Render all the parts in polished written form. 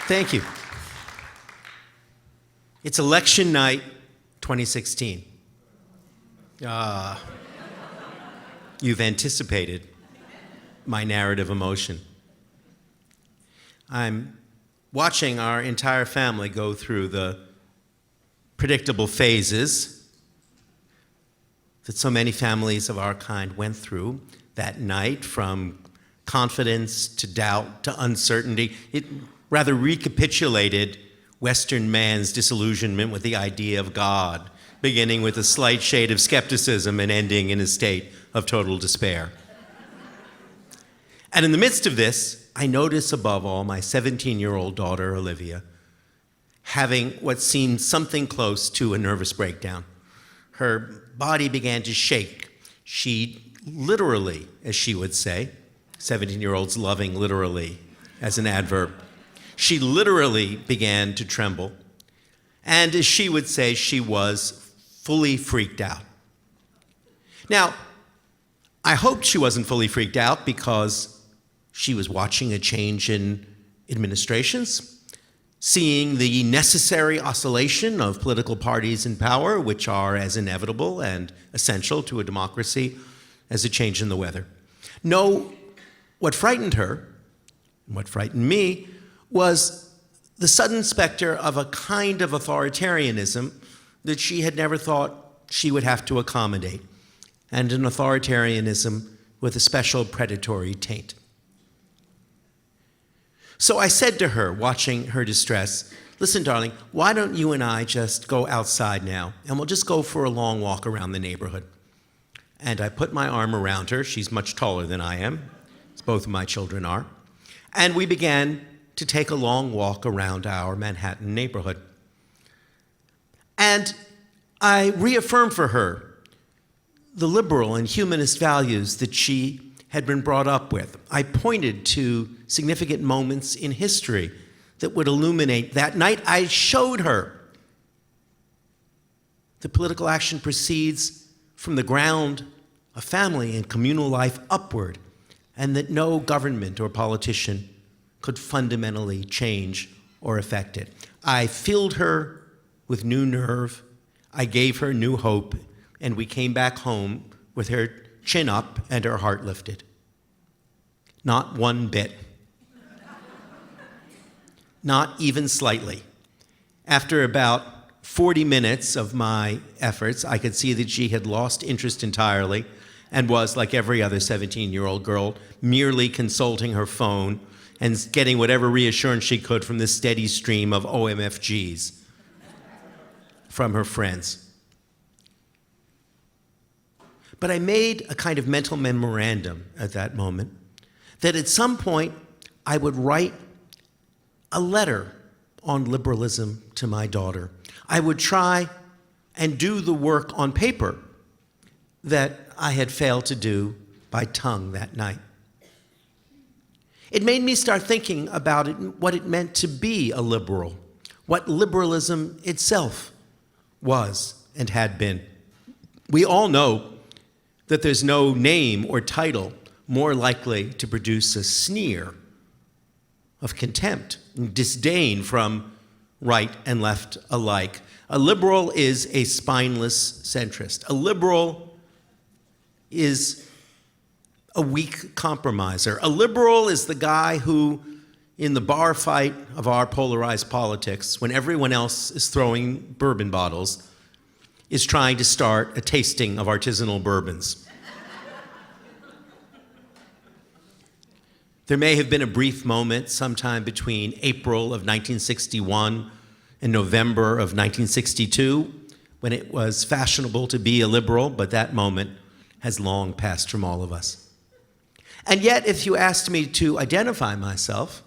Thank you. It's election night 2016. You've anticipated my narrative emotion. I'm watching our entire family go through the predictable phases that so many families of our kind went through that night, from confidence to doubt to uncertainty. It rather recapitulated Western man's disillusionment with the idea of God, beginning with a slight shade of skepticism and ending in a state of total despair. And in the midst of this, I notice above all my 17-year-old daughter, Olivia, having what seemed something close to a nervous breakdown. Her body began to shake. She literally, as she would say, 17-year-olds loving literally as an adverb, she literally began to tremble. And as she would say, she was fully freaked out. Now, I hoped she wasn't fully freaked out because she was watching a change in administrations, seeing the necessary oscillation of political parties in power, which are as inevitable and essential to a democracy as a change in the weather. No, what frightened her, and what frightened me, was the sudden specter of a kind of authoritarianism that she had never thought she would have to accommodate, and an authoritarianism with a special predatory taint. So I said to her, watching her distress, "Listen, darling, why don't you and I just go outside now, and we'll just go for a long walk around the neighborhood?" And I put my arm around her. She's much taller than I am, as both of my children are. And we began to take a long walk around our Manhattan neighborhood. And I reaffirmed for her the liberal and humanist values that she had been brought up with. I pointed to significant moments in history that would illuminate that night. I showed her that political action proceeds from the ground of family and communal life upward, and that no government or politician could fundamentally change or affect it. I filled her with new nerve, I gave her new hope, and we came back home with her chin up and her heart lifted. Not one bit. Not even slightly. After about 40 minutes of my efforts, I could see that she had lost interest entirely and was, like every other 17-year-old girl, merely consulting her phone and getting whatever reassurance she could from the steady stream of OMFGs from her friends. But I made a kind of mental memorandum at that moment that at some point I would write a letter on liberalism to my daughter. I would try and do the work on paper that I had failed to do by tongue that night. It made me start thinking about what it meant to be a liberal, what liberalism itself was and had been. We all know that there's no name or title more likely to produce a sneer of contempt and disdain from right and left alike. A liberal is a spineless centrist. A liberal is a weak compromiser. A liberal is the guy who, in the bar fight of our polarized politics, when everyone else is throwing bourbon bottles, is trying to start a tasting of artisanal bourbons. There may have been a brief moment sometime between April of 1961 and November of 1962 when it was fashionable to be a liberal, but that moment has long passed from all of us. And yet, if you asked me to identify myself,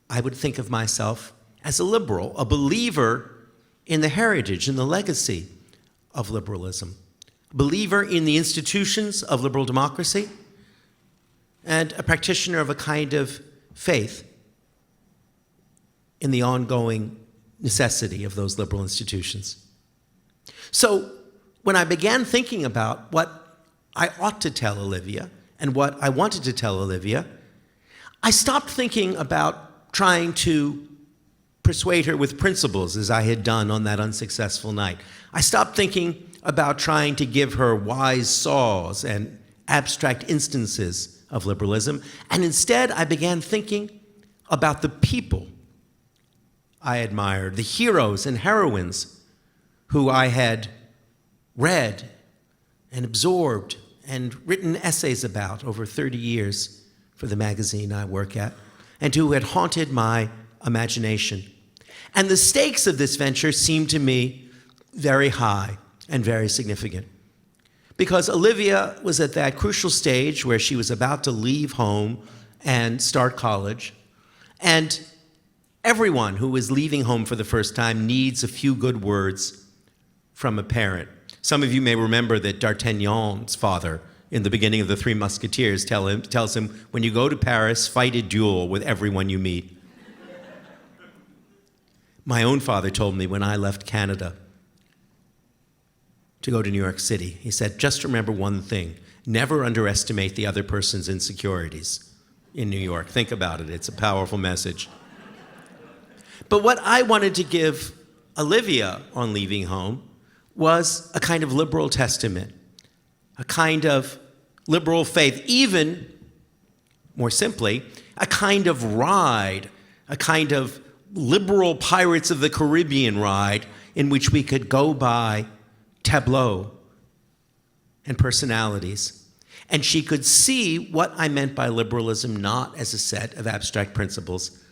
I would think of myself as a liberal, a believer in the heritage and the legacy of liberalism, a believer in the institutions of liberal democracy, and a practitioner of a kind of faith in the ongoing necessity of those liberal institutions. So when I began thinking about what I ought to tell Olivia and what I wanted to tell Olivia, I stopped thinking about trying to persuade her with principles as I had done on that unsuccessful night. I stopped thinking about trying to give her wise saws and abstract instances of liberalism, and instead I began thinking about the people I admired, the heroes and heroines who I had read and absorbed and written essays about over 30 years for the magazine I work at, and who had haunted my imagination. And the stakes of this venture seemed to me very high and very significant, because Olivia was at that crucial stage where she was about to leave home and start college, and everyone who is leaving home for the first time needs a few good words from a parent. Some of you may remember that D'Artagnan's father, in the beginning of The Three Musketeers, tells him, when you go to Paris, fight a duel with everyone you meet. My own father told me when I left Canada to go to New York City, he said, just remember one thing, never underestimate the other person's insecurities in New York. Think about it, it's a powerful message. But what I wanted to give Olivia on leaving home was a kind of liberal testament, a kind of liberal faith, even, more simply, a kind of ride, a kind of liberal Pirates of the Caribbean ride in which we could go by tableau and personalities. And she could see what I meant by liberalism not as a set of abstract principles,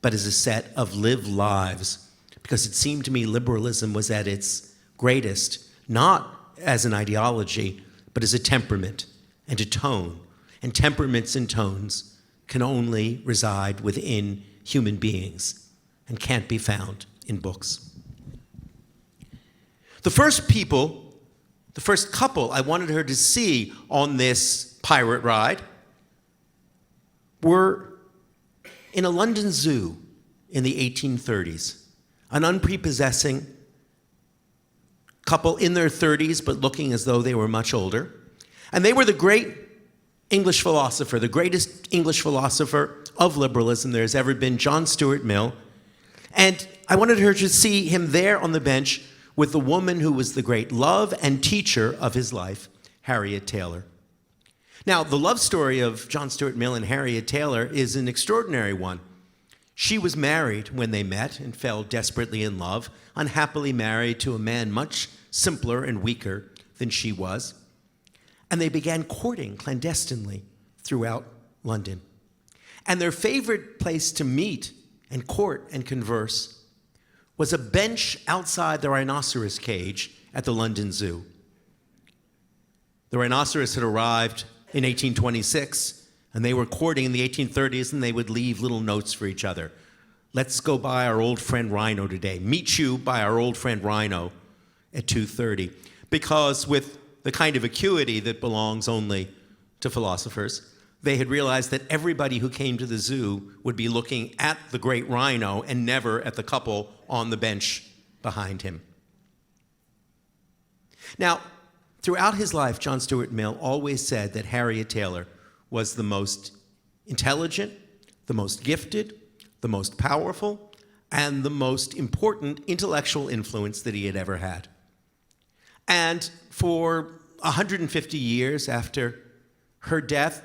but as a set of lived lives. Because it seemed to me liberalism was at its greatest, not as an ideology, but as a temperament and a tone. And temperaments and tones can only reside within human beings and can't be found in books. The first couple I wanted her to see on this pirate ride were in a London zoo in the 1830s. An unprepossessing couple in their 30s, but looking as though they were much older. And they were the great English philosopher, the greatest English philosopher of liberalism there has ever been, John Stuart Mill. And I wanted her to see him there on the bench with the woman who was the great love and teacher of his life, Harriet Taylor. Now, the love story of John Stuart Mill and Harriet Taylor is an extraordinary one. She was married when they met and fell desperately in love, unhappily married to a man much simpler and weaker than she was. And they began courting clandestinely throughout London. And their favorite place to meet and court and converse was a bench outside the rhinoceros cage at the London Zoo. The rhinoceros had arrived in 1826, and they were courting in the 1830s, and they would leave little notes for each other. Let's go by our old friend Rhino today. Meet you by our old friend Rhino at 2:30. Because with the kind of acuity that belongs only to philosophers, they had realized that everybody who came to the zoo would be looking at the great Rhino and never at the couple on the bench behind him. Now, throughout his life, John Stuart Mill always said that Harriet Taylor was the most intelligent, the most gifted, the most powerful, and the most important intellectual influence that he had ever had. And for 150 years after her death,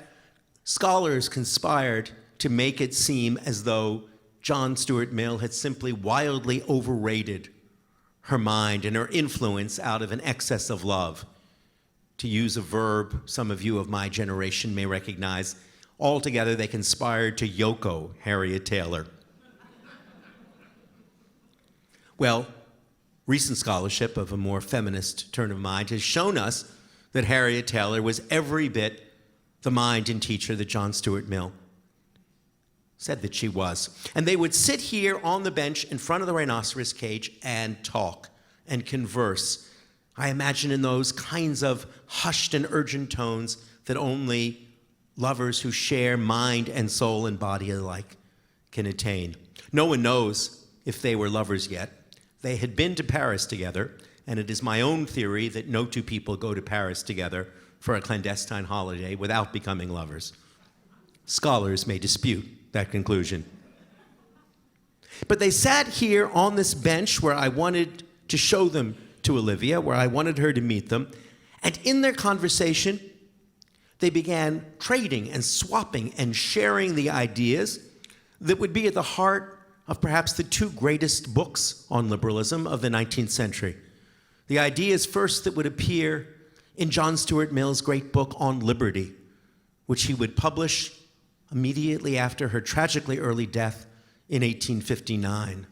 scholars conspired to make it seem as though John Stuart Mill had simply wildly overrated her mind and her influence out of an excess of love. To use a verb some of you of my generation may recognize, altogether they conspired to Yoko Harriet Taylor. Well, recent scholarship of a more feminist turn of mind has shown us that Harriet Taylor was every bit the mind and teacher that John Stuart Mill said that she was. And they would sit here on the bench in front of the rhinoceros cage and talk and converse. I imagine in those kinds of hushed and urgent tones that only lovers who share mind and soul and body alike can attain. No one knows if they were lovers yet. They had been to Paris together, and it is my own theory that no two people go to Paris together for a clandestine holiday without becoming lovers. Scholars may dispute that conclusion. But they sat here on this bench where I wanted to show them to Olivia, where I wanted her to meet them. And in their conversation, they began trading and swapping and sharing the ideas that would be at the heart of perhaps the two greatest books on liberalism of the 19th century. The ideas first that would appear in John Stuart Mill's great book on liberty, which he would publish immediately after her tragically early death in 1859. It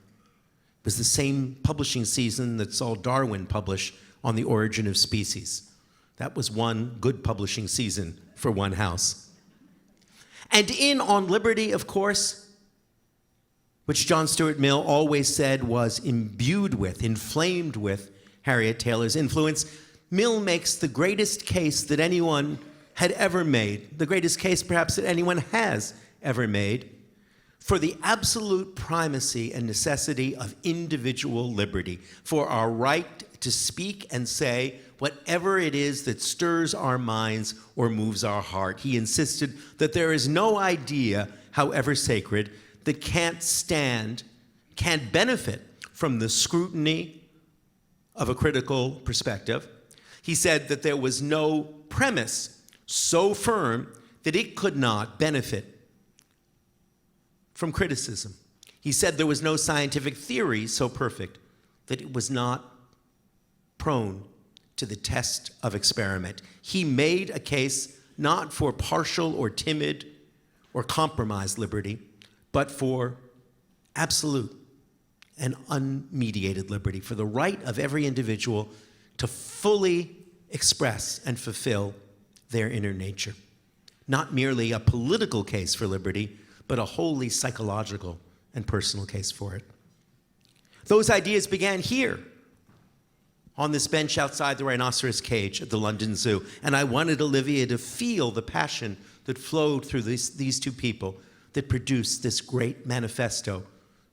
was the same publishing season that saw Darwin publish On the Origin of Species. That was one good publishing season for one house. And in On Liberty, of course, which John Stuart Mill always said was imbued with, inflamed with Harriet Taylor's influence, Mill makes the greatest case that anyone had ever made, the greatest case perhaps that anyone has ever made, for the absolute primacy and necessity of individual liberty, for our right to speak and say whatever it is that stirs our minds or moves our heart. He insisted that there is no idea, however sacred, that can't benefit from the scrutiny of a critical perspective. He said that there was no premise so firm that it could not benefit from criticism. He said there was no scientific theory so perfect that it was not prone to the test of experiment. He made a case not for partial or timid or compromised liberty, but for absolute and unmediated liberty, for the right of every individual to fully express and fulfill their inner nature. Not merely a political case for liberty, but a wholly psychological and personal case for it. Those ideas began here, on this bench outside the rhinoceros cage at the London Zoo, and I wanted Olivia to feel the passion that flowed through these two people that produced this great manifesto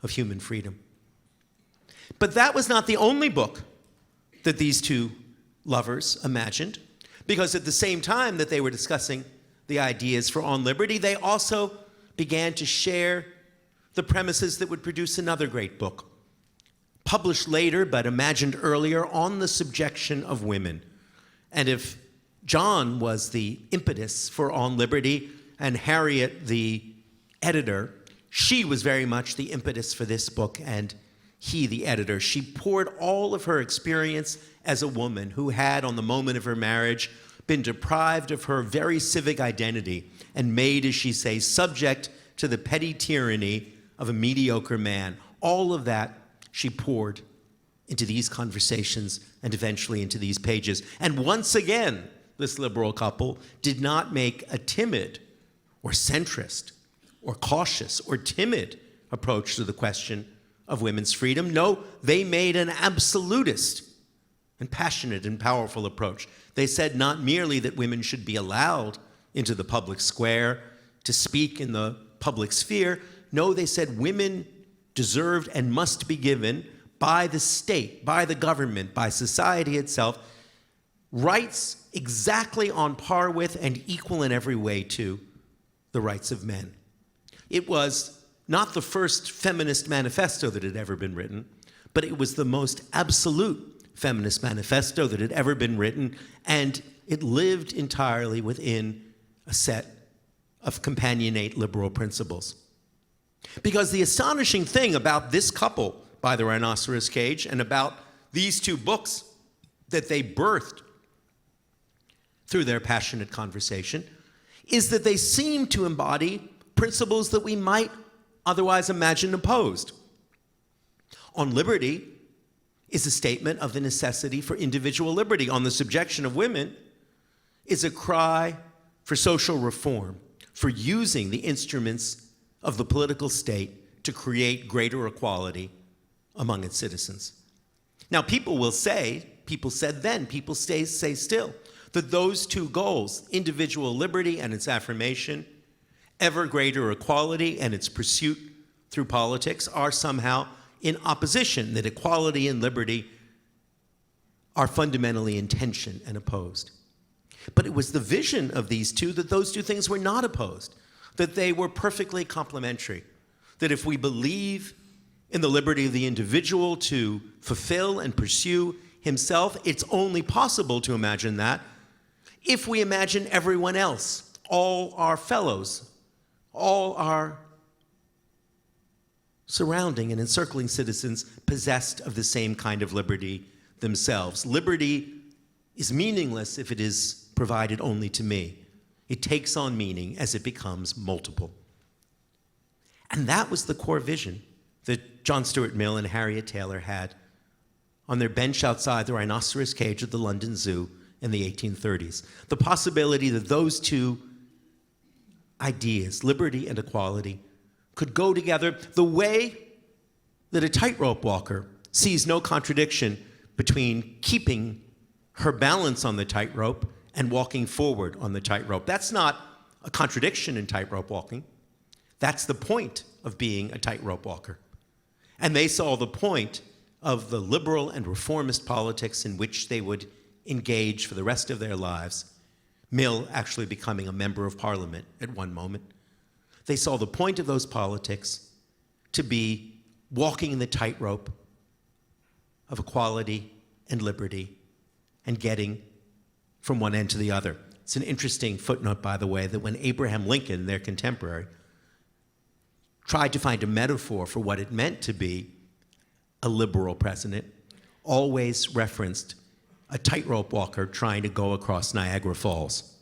of human freedom. But that was not the only book that these two lovers imagined, because at the same time that they were discussing the ideas for On Liberty, they also began to share the premises that would produce another great book, published later but imagined earlier, On the Subjection of Women. And if John was the impetus for On Liberty and Harriet the editor, she was very much the impetus for this book and he the editor. She poured all of her experience as a woman who had, on the moment of her marriage, been deprived of her very civic identity and made, as she says, subject to the petty tyranny of a mediocre man. All of that she poured into these conversations and eventually into these pages. And once again, this liberal couple did not make a timid or centrist or cautious or timid approach to the question of women's freedom. No, they made an absolutist and passionate and powerful approach. They said not merely that women should be allowed into the public square to speak in the public sphere. No, they said women deserved and must be given by the state, by the government, by society itself, rights exactly on par with and equal in every way to the rights of men. It was not the first feminist manifesto that had ever been written, but it was the most absolute feminist manifesto that had ever been written, and it lived entirely within a set of companionate liberal principles. Because the astonishing thing about this couple by the rhinoceros cage and about these two books that they birthed through their passionate conversation is that they seem to embody principles that we might otherwise imagine opposed. On Liberty is a statement of the necessity for individual liberty. On the Subjection of Women is a cry for social reform, for using the instruments of the political state to create greater equality among its citizens. Now, people will say, people said then, people say still, that those two goals, individual liberty and its affirmation, ever greater equality and its pursuit through politics, are somehow in opposition, that equality and liberty are fundamentally in tension and opposed. But it was the vision of these two that those two things were not opposed, that they were perfectly complementary, that if we believe in the liberty of the individual to fulfill and pursue himself. It's only possible to imagine that if we imagine everyone else, all our fellows, all our surrounding and encircling citizens possessed of the same kind of liberty themselves. Liberty is meaningless if it is provided only to me. It takes on meaning as it becomes multiple. And that was the core vision that John Stuart Mill and Harriet Taylor had on their bench outside the rhinoceros cage at the London Zoo in the 1830s. The possibility that those two ideas, liberty and equality, could go together the way that a tightrope walker sees no contradiction between keeping her balance on the tightrope and walking forward on the tightrope. That's not a contradiction in tightrope walking. That's the point of being a tightrope walker. And they saw the point of the liberal and reformist politics in which they would engage for the rest of their lives, Mill actually becoming a member of Parliament at one moment. They saw the point of those politics to be walking the tightrope of equality and liberty and getting from one end to the other. It's an interesting footnote, by the way, that when Abraham Lincoln, their contemporary, tried to find a metaphor for what it meant to be a liberal president, always referenced a tightrope walker trying to go across Niagara Falls.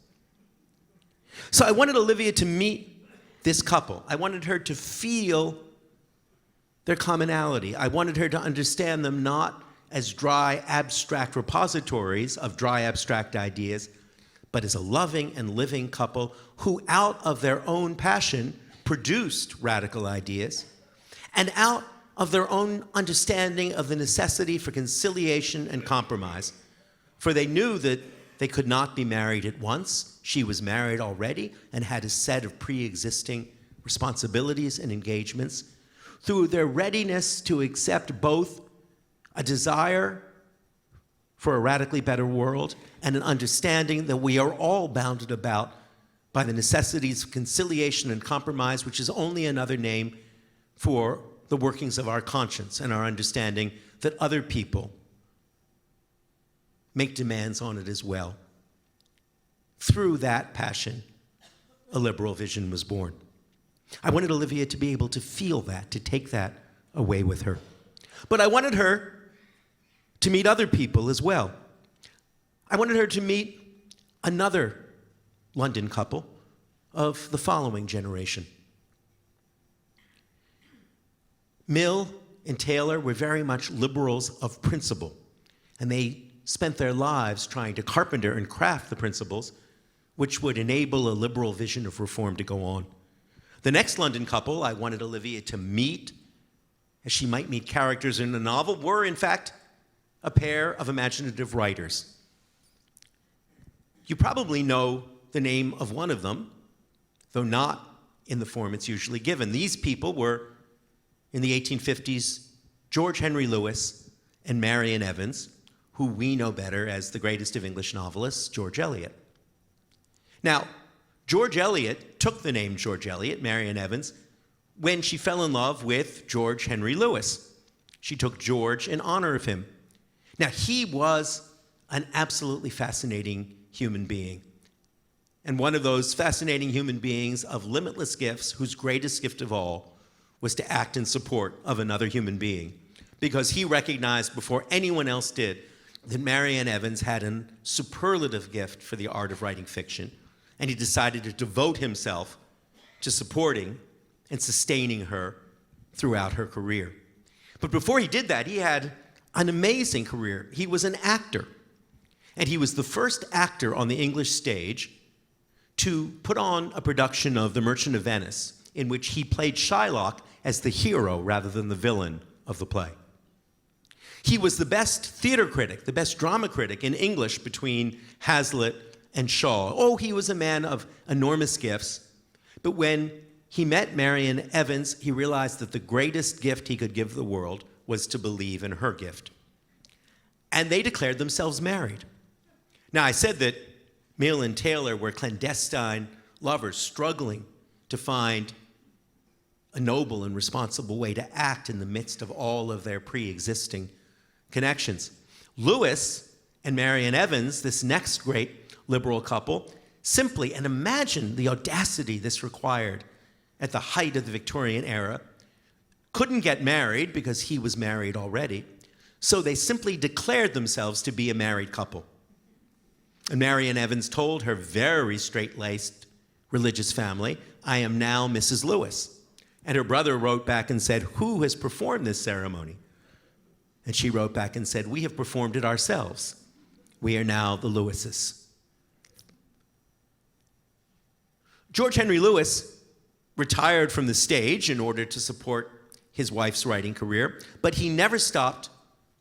So I wanted Olivia to meet this couple. I wanted her to feel their commonality. I wanted her to understand them not as dry, abstract repositories of dry, abstract ideas, but as a loving and living couple who, out of their own passion, produced radical ideas, and out of their own understanding of the necessity for conciliation and compromise. For they knew that they could not be married at once. She was married already and had a set of pre-existing responsibilities and engagements. Through their readiness to accept both a desire for a radically better world and an understanding that we are all bounded about by the necessities of conciliation and compromise, which is only another name for the workings of our conscience and our understanding that other people make demands on it as well. Through that passion, a liberal vision was born. I wanted Olivia to be able to feel that, to take that away with her. But I wanted her to meet other people as well. I wanted her to meet another London couple of the following generation. Mill and Taylor were very much liberals of principle, and they spent their lives trying to carpenter and craft the principles which would enable a liberal vision of reform to go on. The next London couple I wanted Olivia to meet, as she might meet characters in a novel, were in fact a pair of imaginative writers. You probably know the name of one of them, though not in the form it's usually given. These people were, in the 1850s, George Henry Lewes and Marian Evans, who we know better as the greatest of English novelists, George Eliot. Now, George Eliot took the name George Eliot, Marian Evans, when she fell in love with George Henry Lewes. She took George in honor of him. Now, he was an absolutely fascinating human being, and one of those fascinating human beings of limitless gifts, whose greatest gift of all was to act in support of another human being, because he recognized before anyone else did that Marian Evans had a superlative gift for the art of writing fiction, and he decided to devote himself to supporting and sustaining her throughout her career. But before he did that, he had an amazing career. He was an actor, and he was the first actor on the English stage to put on a production of The Merchant of Venice, in which he played Shylock as the hero rather than the villain of the play. He was the best theater critic, the best drama critic in English between Hazlitt and Shaw. Oh, he was a man of enormous gifts. But when he met Marian Evans, he realized that the greatest gift he could give the world was to believe in her gift. And they declared themselves married. Now, I said that Mill and Taylor were clandestine lovers struggling to find a noble and responsible way to act in the midst of all of their pre-existing connections. Lewes and Marian Evans, this next great liberal couple, simply, and imagine the audacity this required at the height of the Victorian era, couldn't get married because he was married already, so they simply declared themselves to be a married couple. And Marian Evans told her very straight-laced religious family, "I am now Mrs. Lewes." And her brother wrote back and said, "Who has performed this ceremony?" And she wrote back and said, "We have performed it ourselves. We are now the Lewises." George Henry Lewes retired from the stage in order to support his wife's writing career, but he never stopped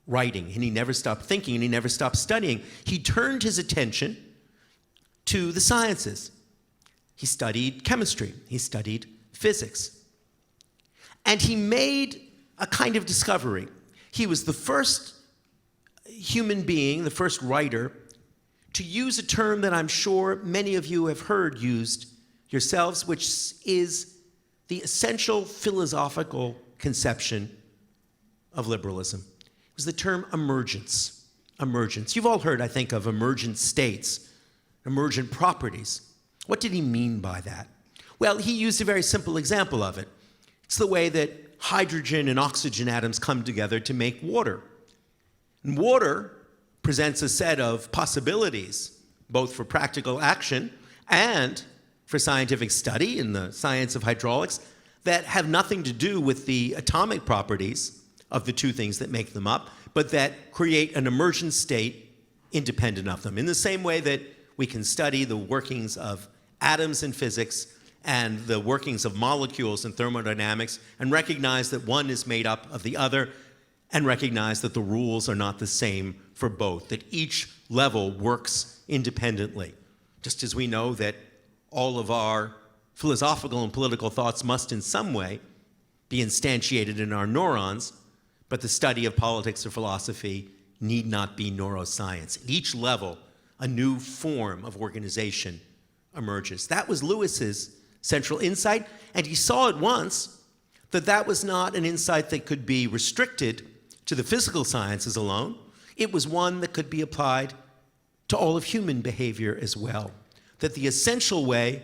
writing, and he never stopped thinking, and he never stopped studying. He turned his attention to the sciences. He studied chemistry, he studied physics, and he made a kind of discovery. He was the first human being, the first writer, to use a term that I'm sure many of you have heard used yourselves, which is the essential philosophical conception of liberalism. It was the term emergence. Emergence. You've all heard, I think, of emergent states, emergent properties. What did he mean by that? Well, he used a very simple example of it. It's the way that hydrogen and oxygen atoms come together to make water. And water presents a set of possibilities, both for practical action and for scientific study in the science of hydraulics, that have nothing to do with the atomic properties of the two things that make them up, but that create an emergent state independent of them. In the same way that we can study the workings of atoms in physics and the workings of molecules in thermodynamics and recognize that one is made up of the other and recognize that the rules are not the same for both, that each level works independently. Just as we know that all of our philosophical and political thoughts must in some way be instantiated in our neurons, but the study of politics or philosophy need not be neuroscience. At each level, a new form of organization emerges. That was Lewis's central insight, and he saw at once that that was not an insight that could be restricted to the physical sciences alone. It was one that could be applied to all of human behavior as well. That the essential way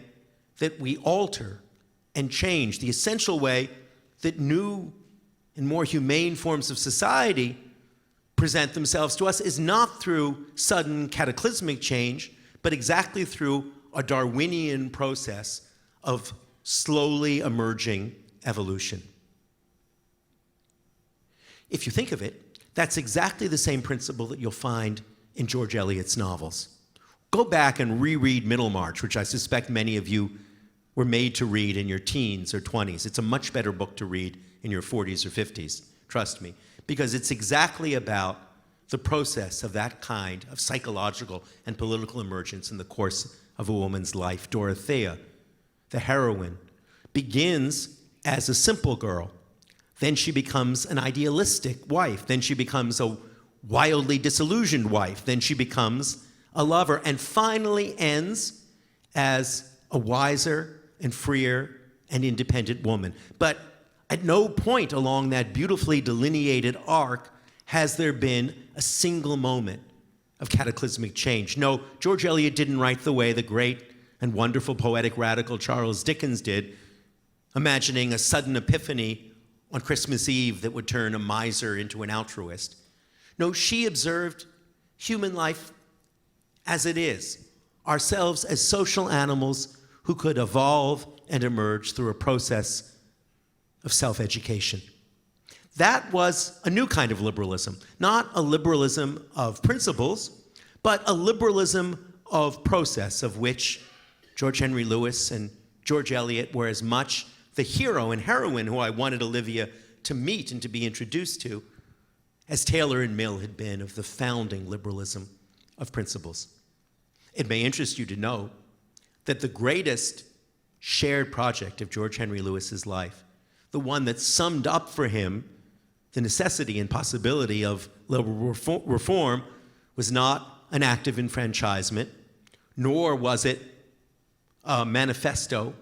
that we alter and change, the essential way that new and more humane forms of society present themselves to us is not through sudden cataclysmic change, but exactly through a Darwinian process of slowly emerging evolution. If you think of it, that's exactly the same principle that you'll find in George Eliot's novels. Go back and reread Middlemarch, which I suspect many of you were made to read in your teens or 20s. It's a much better book to read in your 40s or 50s, trust me, because it's exactly about the process of that kind of psychological and political emergence in the course of a woman's life. Dorothea, the heroine, begins as a simple girl. Then she becomes an idealistic wife. Then she becomes a wildly disillusioned wife. Then she becomes a lover, and finally ends as a wiser and freer and independent woman. But at no point along that beautifully delineated arc has there been a single moment of cataclysmic change. No, George Eliot didn't write the way the great and wonderful poetic radical Charles Dickens did, imagining a sudden epiphany on Christmas Eve that would turn a miser into an altruist. No, she observed human life as it is, ourselves as social animals who could evolve and emerge through a process of self-education. That was a new kind of liberalism, not a liberalism of principles, but a liberalism of process, of which George Henry Lewes and George Eliot were as much the hero and heroine who I wanted Olivia to meet and to be introduced to, as Taylor and Mill had been of the founding liberalism of principles. It may interest you to know that the greatest shared project of George Henry Lewes's life, the one that summed up for him the necessity and possibility of liberal reform, was not an act of enfranchisement, nor was it a manifesto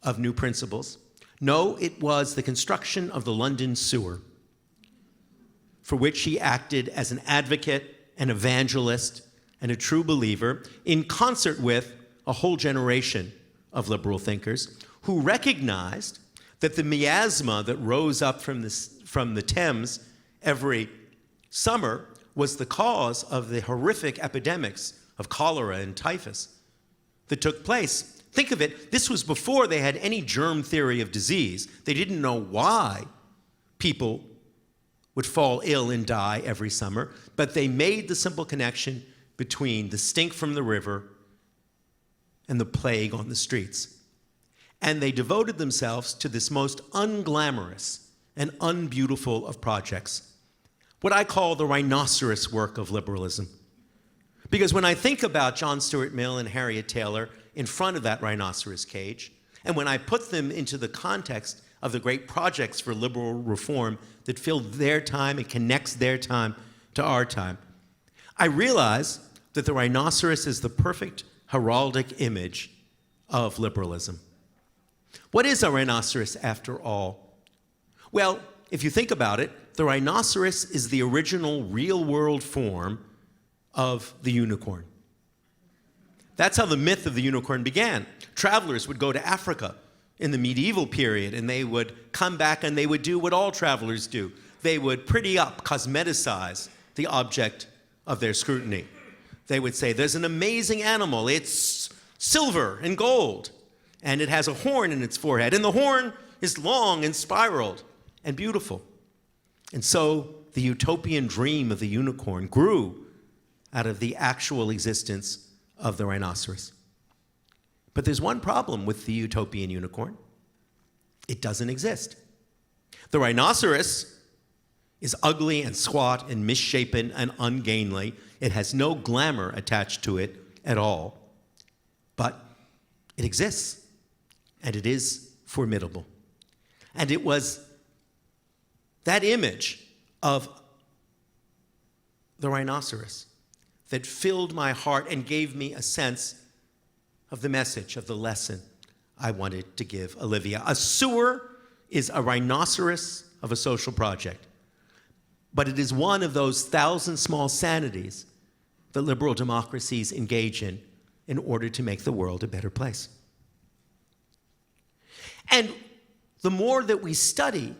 of new principles, No, it was the construction of the London sewer, for which he acted as an advocate, an evangelist, and a true believer, in concert with a whole generation of liberal thinkers who recognized that the miasma that rose up from the Thames every summer was the cause of the horrific epidemics of cholera and typhus that took place. Think of it, this was before they had any germ theory of disease. They didn't know why people would fall ill and die every summer, but they made the simple connection between the stink from the river and the plague on the streets. And they devoted themselves to this most unglamorous and unbeautiful of projects, what I call the rhinoceros work of liberalism. Because when I think about John Stuart Mill and Harriet Taylor in front of that rhinoceros cage, and when I put them into the context of the great projects for liberal reform that filled their time and connects their time to our time, I realize that the rhinoceros is the perfect heraldic image of liberalism. What is a rhinoceros, after all? Well, if you think about it, the rhinoceros is the original real-world form of the unicorn. That's how the myth of the unicorn began. Travelers would go to Africa in the medieval period, and they would come back and they would do what all travelers do. They would pretty up, cosmeticize the object of their scrutiny. They would say, there's an amazing animal. It's silver and gold, and it has a horn in its forehead, and the horn is long and spiraled and beautiful. And so the utopian dream of the unicorn grew out of the actual existence of the rhinoceros. But there's one problem with the utopian unicorn. It doesn't exist. The rhinoceros is ugly and squat and misshapen and ungainly. It has no glamour attached to it at all. But it exists, and it is formidable. And it was that image of the rhinoceros that filled my heart and gave me a sense of the message, of the lesson I wanted to give Olivia. A sewer is a rhinoceros of a social project, but it is one of those 1,000 small sanities that liberal democracies engage in order to make the world a better place. And the more that we study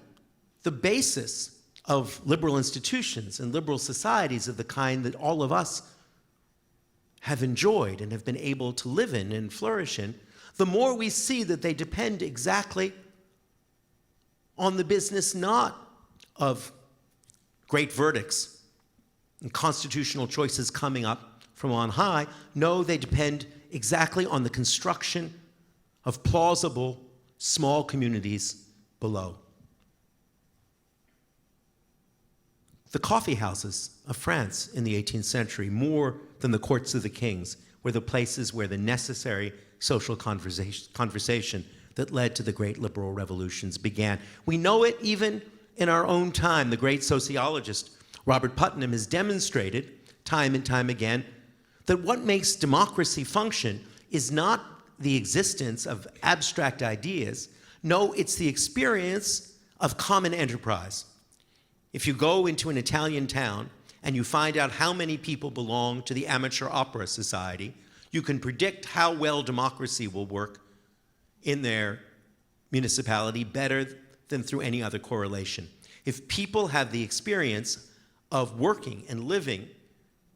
the basis of liberal institutions and liberal societies of the kind that all of us have enjoyed and have been able to live in and flourish in, the more we see that they depend exactly on the business not of great verdicts and constitutional choices coming up from on high. No, they depend exactly on the construction of plausible small communities below. The coffee houses of France in the 18th century, more than the courts of the kings, were the places where the necessary social conversation that led to the great liberal revolutions began. We know it even in our own time. The great sociologist Robert Putnam has demonstrated time and time again that what makes democracy function is not the existence of abstract ideas. No, it's the experience of common enterprise. If you go into an Italian town and you find out how many people belong to the Amateur Opera Society, you can predict how well democracy will work in their municipality better than through any other correlation. If people have the experience of working and living,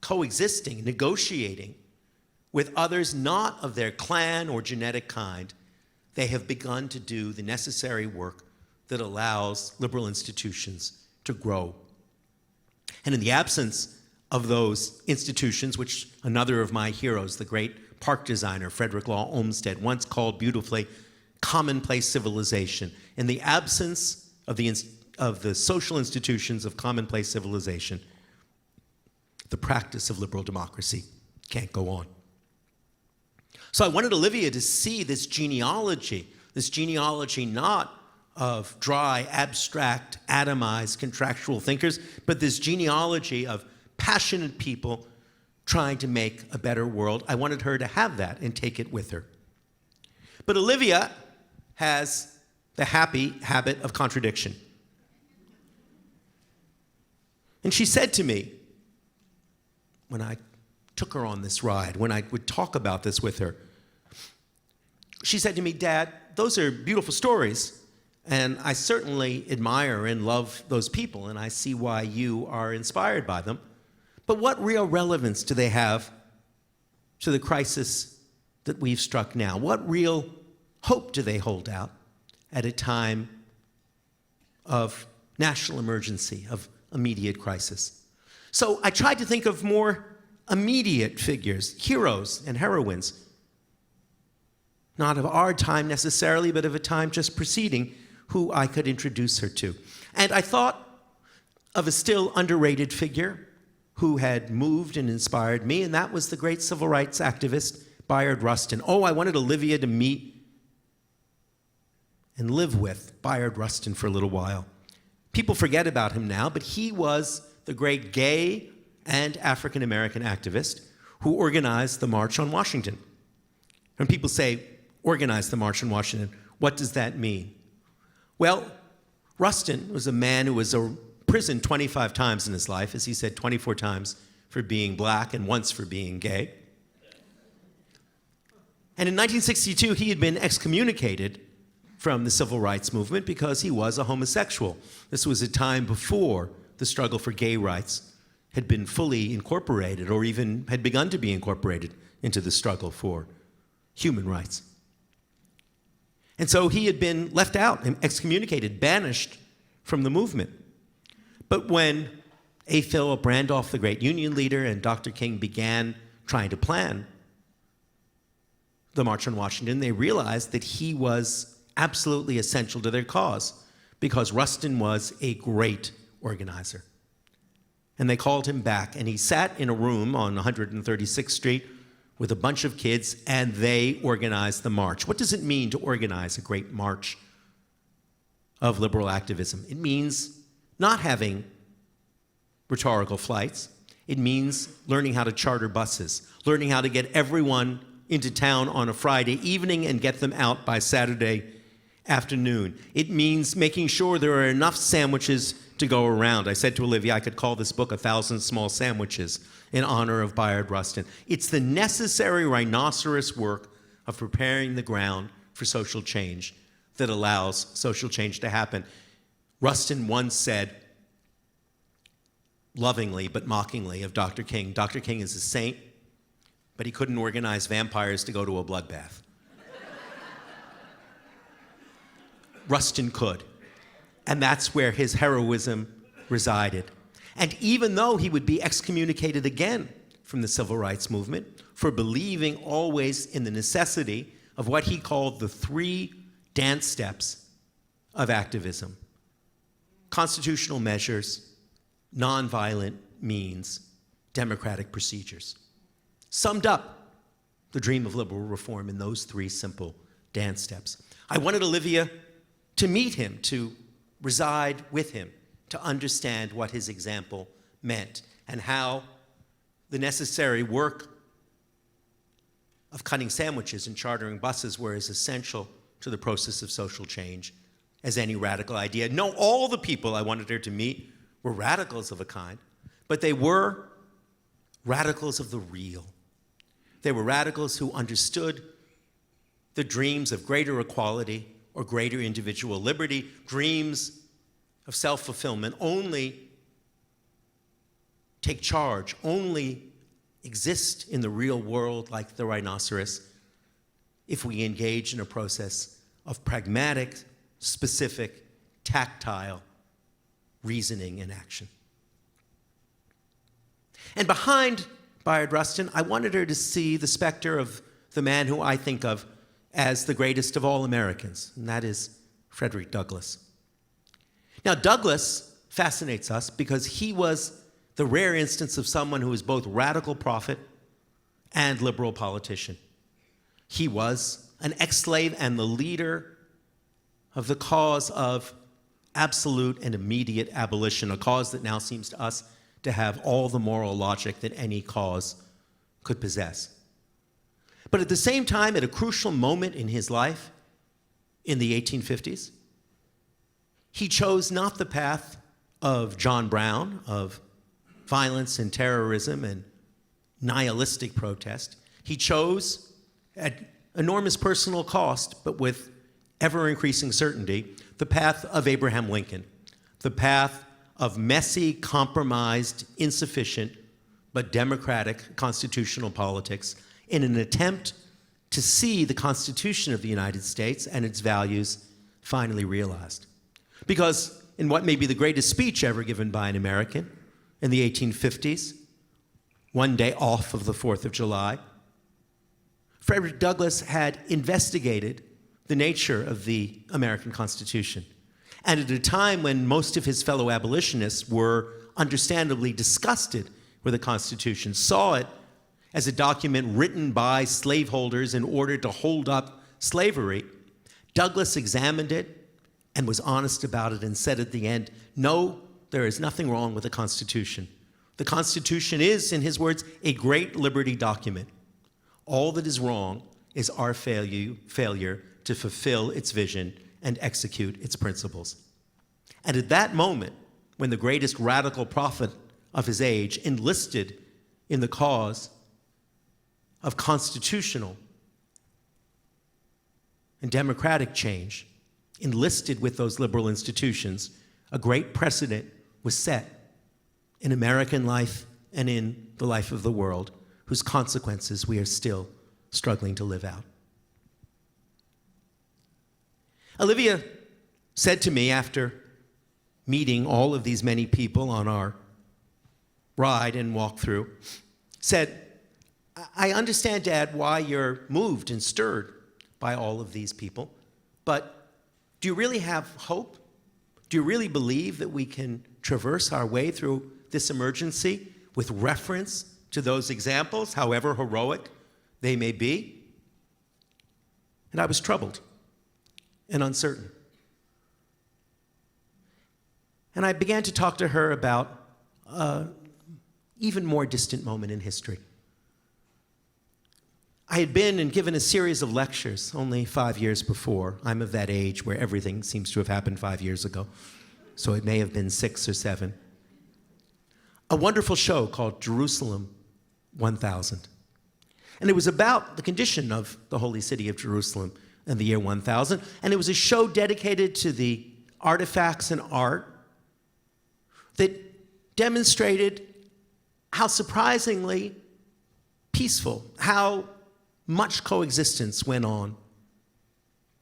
coexisting, negotiating with others not of their clan or genetic kind, they have begun to do the necessary work that allows liberal institutions to grow. And in the absence of those institutions, which another of my heroes, the great park designer Frederick Law Olmsted, once called beautifully commonplace civilization, in the absence of the social institutions of commonplace civilization, the practice of liberal democracy can't go on. So I wanted Olivia to see this genealogy not of dry, abstract, atomized, contractual thinkers, but this genealogy of passionate people trying to make a better world. I wanted her to have that and take it with her. But Olivia has the happy habit of contradiction. And she said to me, when I took her on this ride, when I would talk about this with her, she said to me, "Dad, those are beautiful stories, and I certainly admire and love those people, and I see why you are inspired by them. But what real relevance do they have to the crisis that we've struck now? What real hope do they hold out at a time of national emergency, of immediate crisis?" So I tried to think of more immediate figures, heroes and heroines, not of our time necessarily, but of a time just preceding, who I could introduce her to. And I thought of a still underrated figure who had moved and inspired me, and that was the great civil rights activist Bayard Rustin. Oh, I wanted Olivia to meet and live with Bayard Rustin for a little while. People forget about him now, but he was the great gay and African-American activist who organized the March on Washington. When people say, organized the March on Washington, what does that mean? Well, Rustin was a man who was imprisoned 25 times in his life, as he said, 24 times for being black and once for being gay. And in 1962, he had been excommunicated from the civil rights movement because he was a homosexual. This was a time before the struggle for gay rights had been fully incorporated or even had begun to be incorporated into the struggle for human rights. And so he had been left out and excommunicated, banished from the movement. But when A. Philip Randolph, the great Union leader, and Dr. King began trying to plan the March on Washington, they realized that he was absolutely essential to their cause because Rustin was a great organizer. And they called him back, and he sat in a room on 136th Street with a bunch of kids, and they organized the march. What does it mean to organize a great march of liberal activism? It means not having rhetorical flights. It means learning how to charter buses, learning how to get everyone into town on a Friday evening and get them out by Saturday afternoon. It means making sure there are enough sandwiches to go around. I said to Olivia I could call this book 1,000 Small Sandwiches in honor of Bayard Rustin. It's the necessary rhinoceros work of preparing the ground for social change that allows social change to happen. Rustin once said, lovingly but mockingly, of Dr. King is a saint, but he couldn't organize vampires to go to a bloodbath. Rustin could. And that's where his heroism resided. And even though he would be excommunicated again from the civil rights movement for believing always in the necessity of what he called the 3 dance steps of activism: constitutional measures, nonviolent means, democratic procedures. Summed up the dream of liberal reform in those 3 simple dance steps. I wanted Olivia to meet him, to reside with him, to understand what his example meant and how the necessary work of cutting sandwiches and chartering buses were as essential to the process of social change as any radical idea. No, all the people I wanted her to meet were radicals of a kind, but they were radicals of the real. They were radicals who understood the dreams of greater equality or greater individual liberty, dreams of self-fulfillment, only take charge, only exist in the real world like the rhinoceros if we engage in a process of pragmatic, specific, tactile reasoning and action. And behind Bayard Rustin, I wanted her to see the specter of the man who I think of as the greatest of all Americans, and that is Frederick Douglass. Now, Douglass fascinates us because he was the rare instance of someone who was both radical prophet and liberal politician. He was an ex-slave and the leader of the cause of absolute and immediate abolition, a cause that now seems to us to have all the moral logic that any cause could possess. But at the same time, at a crucial moment in his life, in the 1850s, He chose not the path of John Brown, of violence and terrorism and nihilistic protest. He chose, at enormous personal cost, but with ever-increasing certainty, the path of Abraham Lincoln, the path of messy, compromised, insufficient, but democratic constitutional politics in an attempt to see the Constitution of the United States and its values finally realized. Because in what may be the greatest speech ever given by an American in the 1850s, one day off of the 4th of July, Frederick Douglass had investigated the nature of the American Constitution. And at a time when most of his fellow abolitionists were understandably disgusted with the Constitution, saw it as a document written by slaveholders in order to hold up slavery, Douglass examined it and was honest about it and said at the end, no, there is nothing wrong with the Constitution. The Constitution is, in his words, a great liberty document. All that is wrong is our failure to fulfill its vision and execute its principles. And at that moment, when the greatest radical prophet of his age enlisted in the cause of constitutional and democratic change, enlisted with those liberal institutions, a great precedent was set in American life and in the life of the world, whose consequences we are still struggling to live out. Olivia said to me after meeting all of these many people on our ride and walkthrough, said, I understand, Dad, why you're moved and stirred by all of these people, but do you really have hope? Do you really believe that we can traverse our way through this emergency with reference to those examples, however heroic they may be? And I was troubled and uncertain. And I began to talk to her about an even more distant moment in history. I had been and given a series of lectures only 5 years before. I'm of that age where everything seems to have happened 5 years ago, so it may have been 6 or 7. A wonderful show called Jerusalem 1000. And it was about the condition of the holy city of Jerusalem in the year 1000. And it was a show dedicated to the artifacts and art that demonstrated how surprisingly peaceful, how much coexistence went on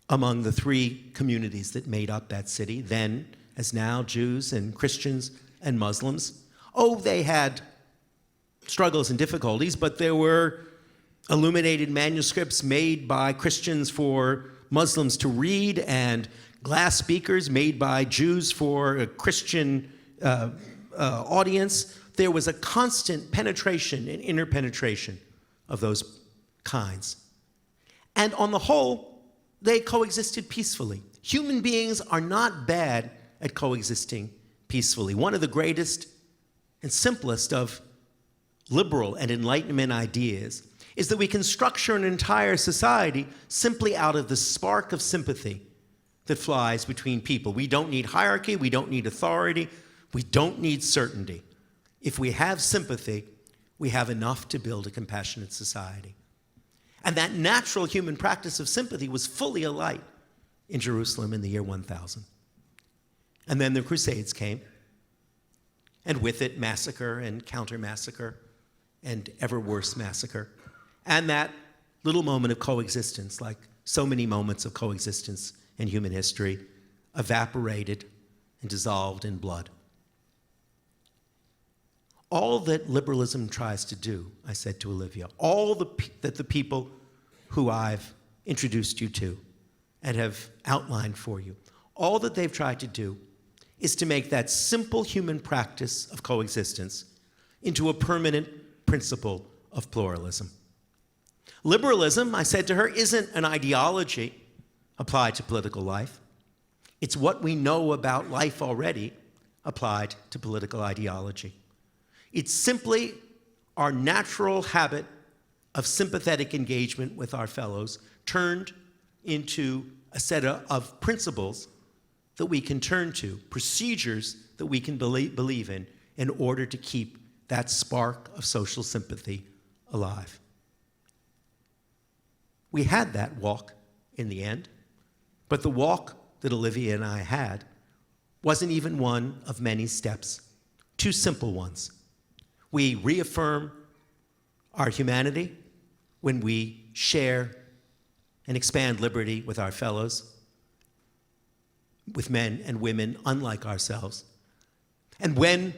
among the three communities that made up that city, then as now, Jews and Christians and Muslims. Oh, they had struggles and difficulties, but there were illuminated manuscripts made by Christians for Muslims to read and glass speakers made by Jews for a Christian audience. There was a constant penetration and interpenetration of those kinds. And on the whole, they coexisted peacefully. Human beings are not bad at coexisting peacefully. One of the greatest and simplest of liberal and Enlightenment ideas is that we can structure an entire society simply out of the spark of sympathy that flies between people. We don't need hierarchy, we don't need authority, we don't need certainty. If we have sympathy, we have enough to build a compassionate society. And that natural human practice of sympathy was fully alight in Jerusalem in the year 1000. And then the Crusades came, and with it massacre and counter-massacre and ever worse massacre. And that little moment of coexistence, like so many moments of coexistence in human history, evaporated and dissolved in blood. All that liberalism tries to do, I said to Olivia, all that the people who I've introduced you to and have outlined for you, all that they've tried to do is to make that simple human practice of coexistence into a permanent principle of pluralism. Liberalism, I said to her, isn't an ideology applied to political life. It's what we know about life already applied to political ideology. It's simply our natural habit of sympathetic engagement with our fellows turned into a set of principles that we can turn to, procedures that we can believe in order to keep that spark of social sympathy alive. We had that walk in the end, but the walk that Olivia and I had wasn't even one of many steps, two simple ones. We reaffirm our humanity when we share and expand liberty with our fellows, with men and women unlike ourselves. And when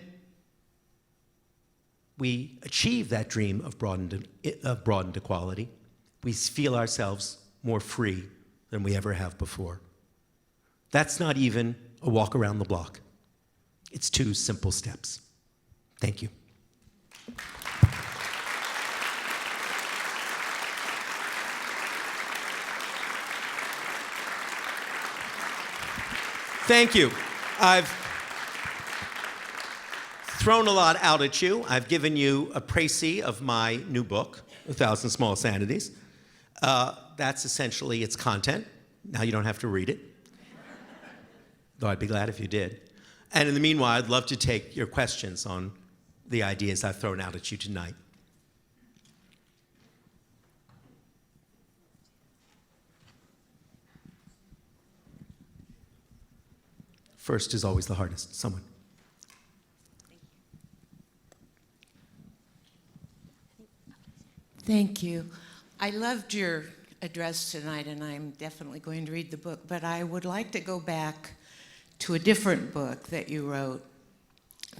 we achieve that dream of broadened equality, we feel ourselves more free than we ever have before. That's not even a walk around the block. It's two simple steps. Thank you. Thank you. I've thrown a lot out at you. I've given you a précis of my new book, A Thousand Small Sanities. That's essentially its content. Now you don't have to read it, though I'd be glad if you did. And in the meanwhile, I'd love to take your questions on the ideas I've thrown out at you tonight. First is always the hardest. Someone. Thank you. I loved your address tonight, and I'm definitely going to read the book, but I would like to go back to a different book that you wrote,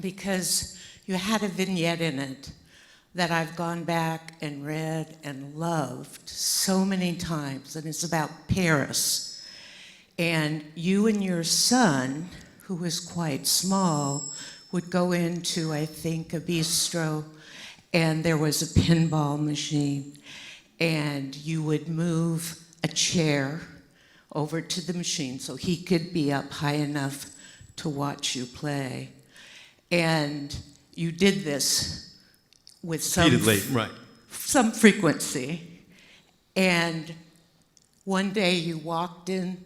because you had a vignette in it that I've gone back and read and loved so many times, and it's about Paris. And you and your son, who was quite small, would go into, I think, a bistro, and there was a pinball machine, and you would move a chair over to the machine so he could be up high enough to watch you play. And you did this with some frequency. And one day you walked in,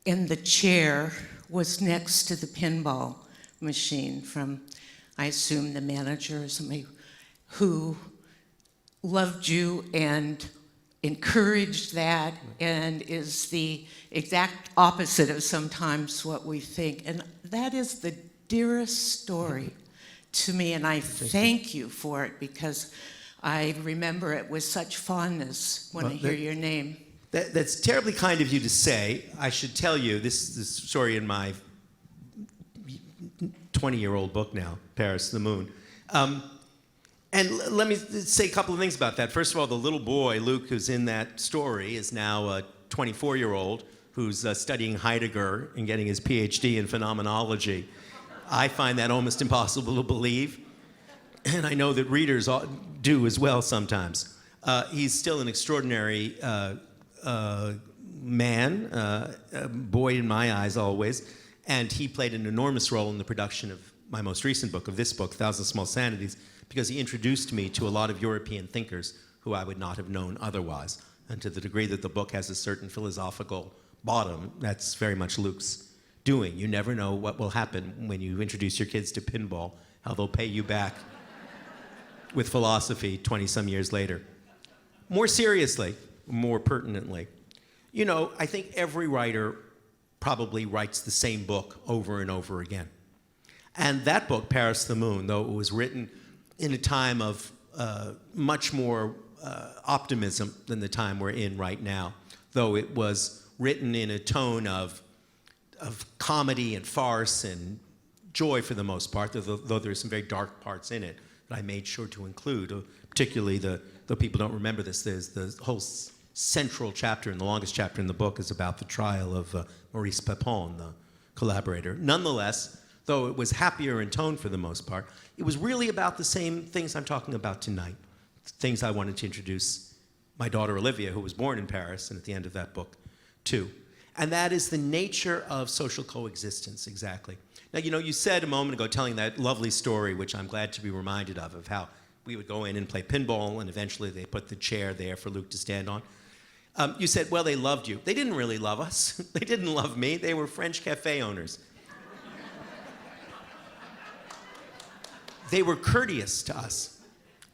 and the chair was next to the pinball machine from, I assume, the manager or somebody who loved you and encouraged that, and is the exact opposite of sometimes what we think. And that is the dearest story to me, and I thank you for it, because I remember it with such fondness when I hear your name. That's terribly kind of you to say. I should tell you, this story in my 20-year-old book now, Paris, the Moon. And let me say a couple of things about that. First of all, the little boy, Luke, who's in that story, is now a 24-year-old who's studying Heidegger and getting his PhD in phenomenology. I find that almost impossible to believe, and I know that readers do as well sometimes. He's still an extraordinary man, a boy in my eyes always, and he played an enormous role in the production of my most recent book, of this book, Thousand Small Sanities, because he introduced me to a lot of European thinkers who I would not have known otherwise. And to the degree that the book has a certain philosophical bottom, that's very much Luke's doing. You never know what will happen when you introduce your kids to pinball, how they'll pay you back with philosophy 20-some years later. More seriously, more pertinently, you know, I think every writer probably writes the same book over and over again. And that book, Paris, the Moon, though it was written in a time of much more optimism than the time we're in right now, though it was written in a tone of comedy and farce and joy for the most part, though there's some very dark parts in it that I made sure to include, particularly though people don't remember this, there's the whole central chapter, and the longest chapter in the book is about the trial of Maurice Papon, the collaborator. Nonetheless, though it was happier in tone for the most part, it was really about the same things I'm talking about tonight, things I wanted to introduce my daughter Olivia, who was born in Paris, and at the end of that book, too. And that is the nature of social coexistence, exactly. Now, you know, you said a moment ago, telling that lovely story, which I'm glad to be reminded of how we would go in and play pinball, and eventually they put the chair there for Luke to stand on. You said, well, they loved you. They didn't really love us. They didn't love me. They were French cafe owners. They were courteous to us.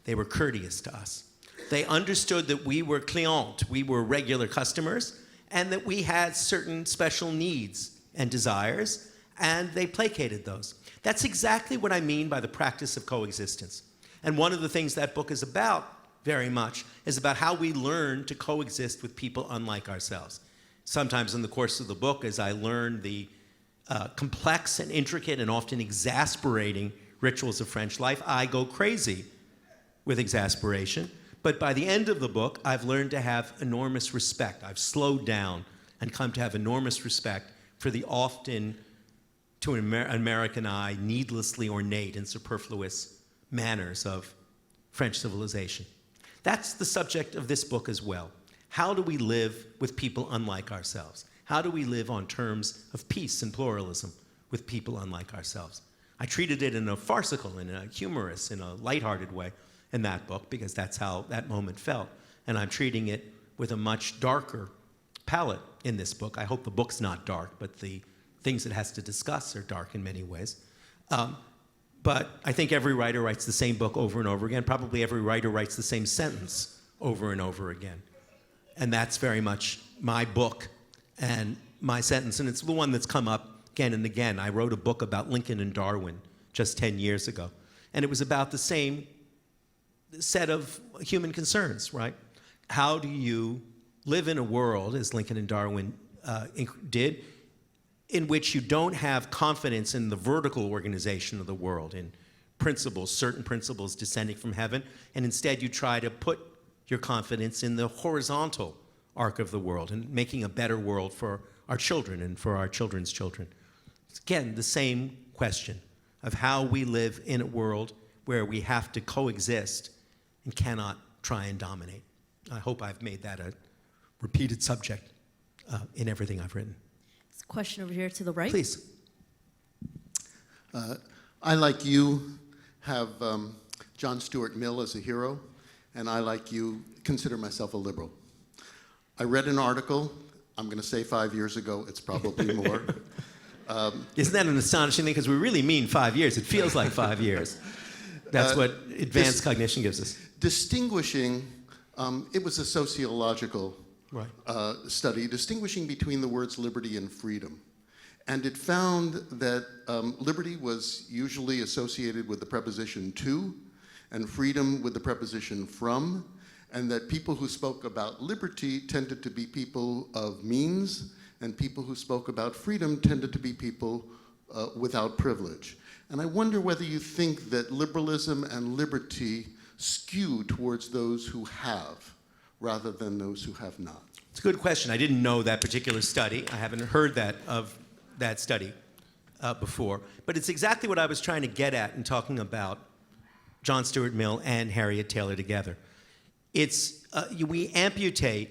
They were courteous to us. They understood that we were clients, we were regular customers, and that we had certain special needs and desires, and they placated those. That's exactly what I mean by the practice of coexistence. And one of the things that book is about very much is about how we learn to coexist with people unlike ourselves. Sometimes in the course of the book, as I learn the complex and intricate and often exasperating rituals of French life, I go crazy with exasperation. But by the end of the book, I've learned to have enormous respect. I've slowed down and come to have enormous respect for the often, to an American eye, needlessly ornate and superfluous manners of French civilization. That's the subject of this book as well. How do we live with people unlike ourselves? How do we live on terms of peace and pluralism with people unlike ourselves? I treated it in a farcical, in a humorous, in a lighthearted way in that book, because that's how that moment felt. And I'm treating it with a much darker palette in this book. I hope the book's not dark, but the things it has to discuss are dark in many ways. But I think every writer writes the same book over and over again. Probably every writer writes the same sentence over and over again. And that's very much my book and my sentence. And it's the one that's come up again and again. I wrote a book about Lincoln and Darwin just 10 years ago. And it was about the same set of human concerns, right? How do you live in a world, as Lincoln and Darwin did, in which you don't have confidence in the vertical organization of the world, in principles, certain principles descending from heaven, and instead you try to put your confidence in the horizontal arc of the world and making a better world for our children and for our children's children. It's again the same question of how we live in a world where we have to coexist and cannot try and dominate. I hope I've made that a repeated subject in everything I've written. Question over here to the right. Please. I, like you, have John Stuart Mill as a hero, and I, like you, consider myself a liberal. I read an article, I'm going to say 5 years ago, it's probably more. Isn't that an astonishing thing? Because we really mean 5 years. It feels like 5 years. That's what advanced cognition gives us. Distinguishing, it was a sociological study, distinguishing between the words liberty and freedom. And it found that liberty was usually associated with the preposition to, and freedom with the preposition from, and that people who spoke about liberty tended to be people of means, and people who spoke about freedom tended to be people without privilege. And I wonder whether you think that liberalism and liberty skew towards those who have, rather than those who have not. It's a good question. I didn't know that particular study. I haven't heard of that study before. But it's exactly what I was trying to get at in talking about John Stuart Mill and Harriet Taylor together. It's we amputate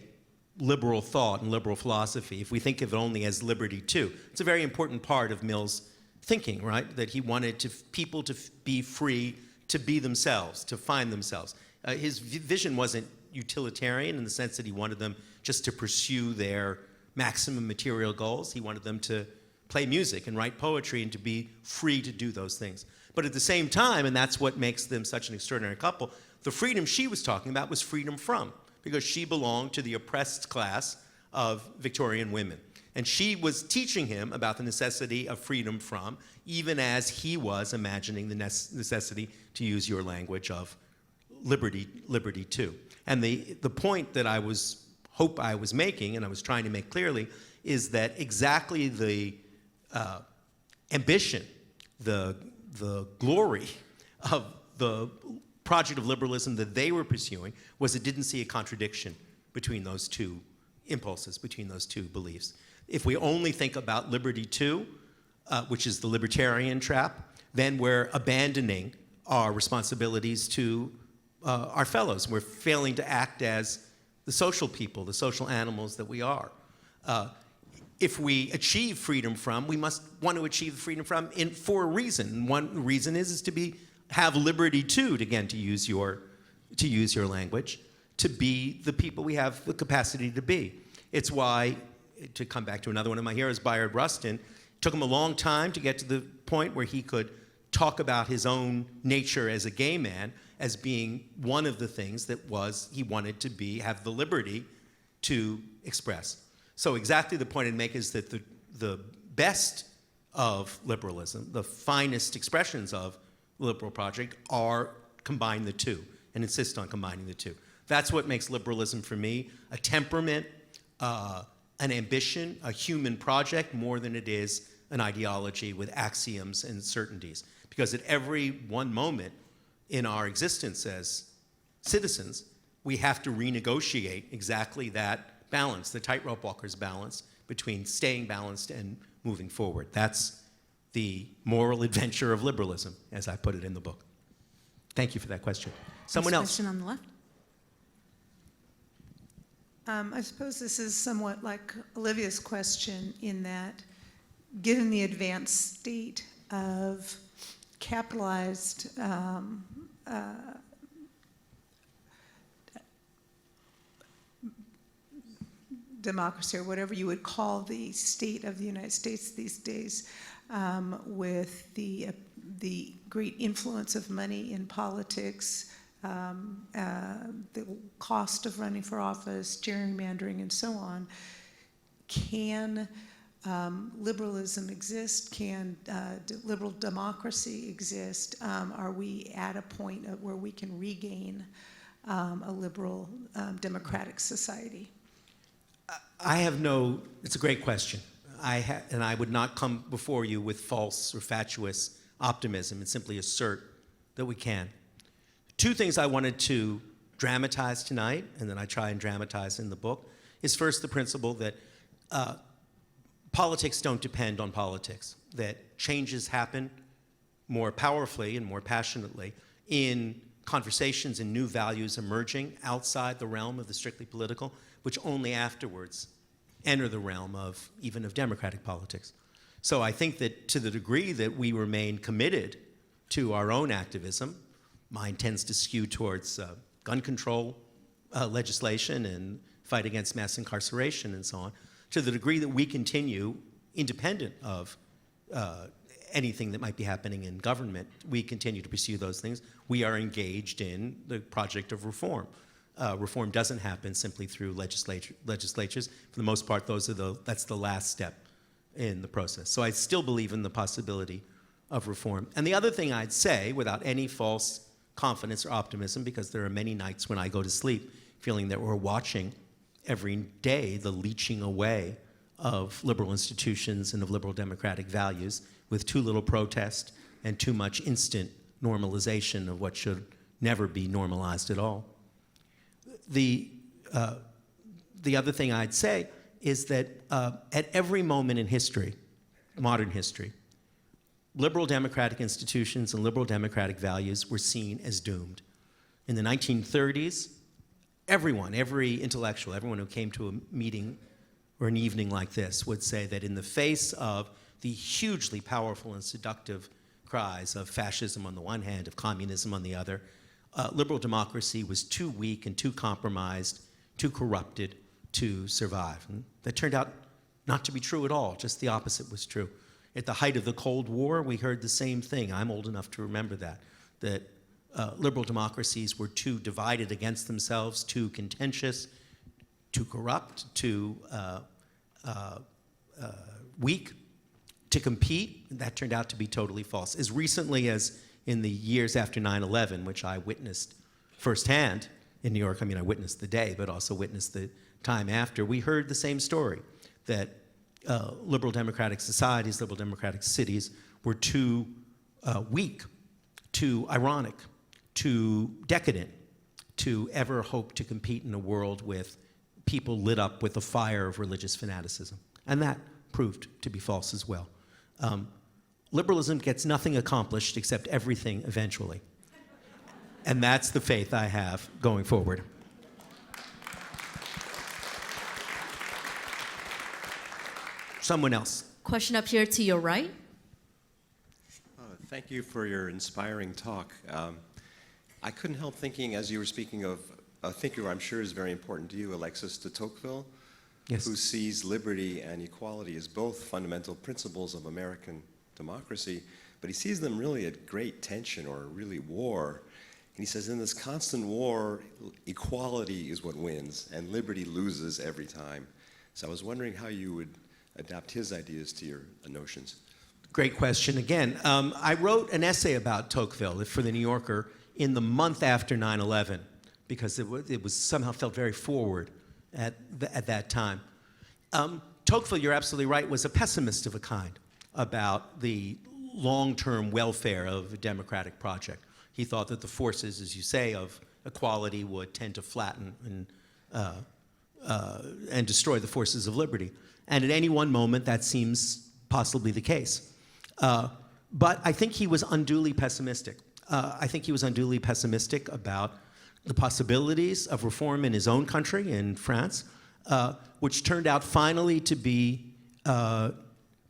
liberal thought and liberal philosophy if we think of it only as liberty too. It's a very important part of Mill's thinking, right? That he wanted people to be free to be themselves, to find themselves. His vision wasn't utilitarian in the sense that he wanted them just to pursue their maximum material goals. He wanted them to play music and write poetry and to be free to do those things. But at the same time, and that's what makes them such an extraordinary couple, the freedom she was talking about was freedom from, because she belonged to the oppressed class of Victorian women. And she was teaching him about the necessity of freedom from, even as he was imagining the necessity, to use your language, of liberty too. And the point that I hope I was making, and I was trying to make clearly, is that exactly the ambition, the glory of the project of liberalism that they were pursuing was it didn't see a contradiction between those two impulses, between those two beliefs. If we only think about liberty too, which is the libertarian trap, then we're abandoning our responsibilities to our fellows. We're failing to act as the social people, the social animals that we are. If we achieve freedom from, we must want to achieve freedom from for a reason. One reason is to have liberty too, again, to use your language, to be the people we have the capacity to be. It's why, to come back to another one of my heroes, Bayard Rustin, it took him a long time to get to the point where he could talk about his own nature as a gay man as being one of the things that was he wanted to be, have the liberty to express. So exactly the point I'd make is that the best of liberalism, the finest expressions of the liberal project are combine the two and insist on combining the two. That's what makes liberalism for me a temperament, an ambition, a human project more than it is an ideology with axioms and certainties. Because at every one moment in our existence as citizens, we have to renegotiate exactly that balance, the tightrope walker's balance between staying balanced and moving forward. That's the moral adventure of liberalism, as I put it in the book. Thank you for that question. Someone else. Question on the left. I suppose this is somewhat like Olivia's question in that, given the advanced state of capitalized democracy, or whatever you would call the state of the United States these days, with the great influence of money in politics, the cost of running for office, gerrymandering, and so on. Can liberalism exist? Can liberal democracy exist? Are we at a point where we can regain a liberal democratic society? It's a great question. And I would not come before you with false or fatuous optimism and simply assert that we can. Two things I wanted to dramatize tonight, and then I try and dramatize in the book, is first the principle that politics don't depend on politics, that changes happen more powerfully and more passionately in conversations and new values emerging outside the realm of the strictly political, which only afterwards enter the realm of even of democratic politics. So I think that to the degree that we remain committed to our own activism, mine tends to skew towards gun control legislation and fight against mass incarceration and so on, to the degree that we continue, independent of anything that might be happening in government, we continue to pursue those things. We are engaged in the project of reform. Reform doesn't happen simply through legislatures. For the most part, that's the last step in the process. So I still believe in the possibility of reform. And the other thing I'd say, without any false confidence or optimism, because there are many nights when I go to sleep feeling that we're watching every day the leaching away of liberal institutions and of liberal democratic values with too little protest and too much instant normalization of what should never be normalized at all. The other thing I'd say is that at every moment in history, modern history, liberal democratic institutions and liberal democratic values were seen as doomed. In the 1930s, every intellectual, everyone who came to a meeting or an evening like this would say that in the face of the hugely powerful and seductive cries of fascism on the one hand, of communism on the other, liberal democracy was too weak and too compromised, too corrupted to survive. And that turned out not to be true at all, just the opposite was true. At the height of the Cold War, we heard the same thing. I'm old enough to remember that liberal democracies were too divided against themselves, too contentious, too corrupt, too weak to compete. That turned out to be totally false. As recently as in the years after 9/11, which I witnessed firsthand in New York, I mean, I witnessed the day, but also witnessed the time after, we heard the same story, that liberal democratic societies, liberal democratic cities were too weak, too ironic, too decadent to ever hope to compete in a world with people lit up with the fire of religious fanaticism. And that proved to be false as well. Liberalism gets nothing accomplished except everything eventually. And that's the faith I have going forward. Someone else. Question up here to your right. Thank you for your inspiring talk. I couldn't help thinking, as you were speaking of a thinker I'm sure is very important to you, Alexis de Tocqueville, Yes. who sees liberty and equality as both fundamental principles of American democracy, but he sees them really at great tension or really war. And he says, in this constant war, equality is what wins, and liberty loses every time. So I was wondering how you would adapt his ideas to your notions. Great question again. I wrote an essay about Tocqueville for the New Yorker in the month after 9/11 because it was somehow felt very forward at that time. Tocqueville, you're absolutely right, was a pessimist of a kind about the long-term welfare of a democratic project. He thought that the forces, as you say, of equality would tend to flatten and destroy the forces of liberty. And at any one moment, that seems possibly the case. But I think he was unduly pessimistic. I think he was unduly pessimistic about the possibilities of reform in his own country, in France, which turned out finally to be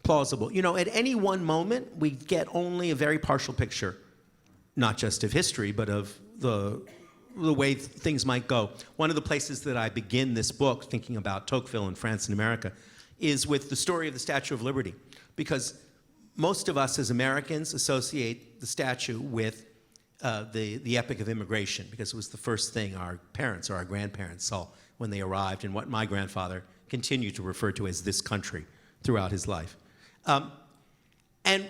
plausible. You know, at any one moment, we get only a very partial picture, not just of history, but of the way things might go. One of the places that I begin this book, thinking about Tocqueville in France and America, is with the story of the Statue of Liberty, because most of us as Americans associate the statue with the epic of immigration, because it was the first thing our parents or our grandparents saw when they arrived, and what my grandfather continued to refer to as this country throughout his life. And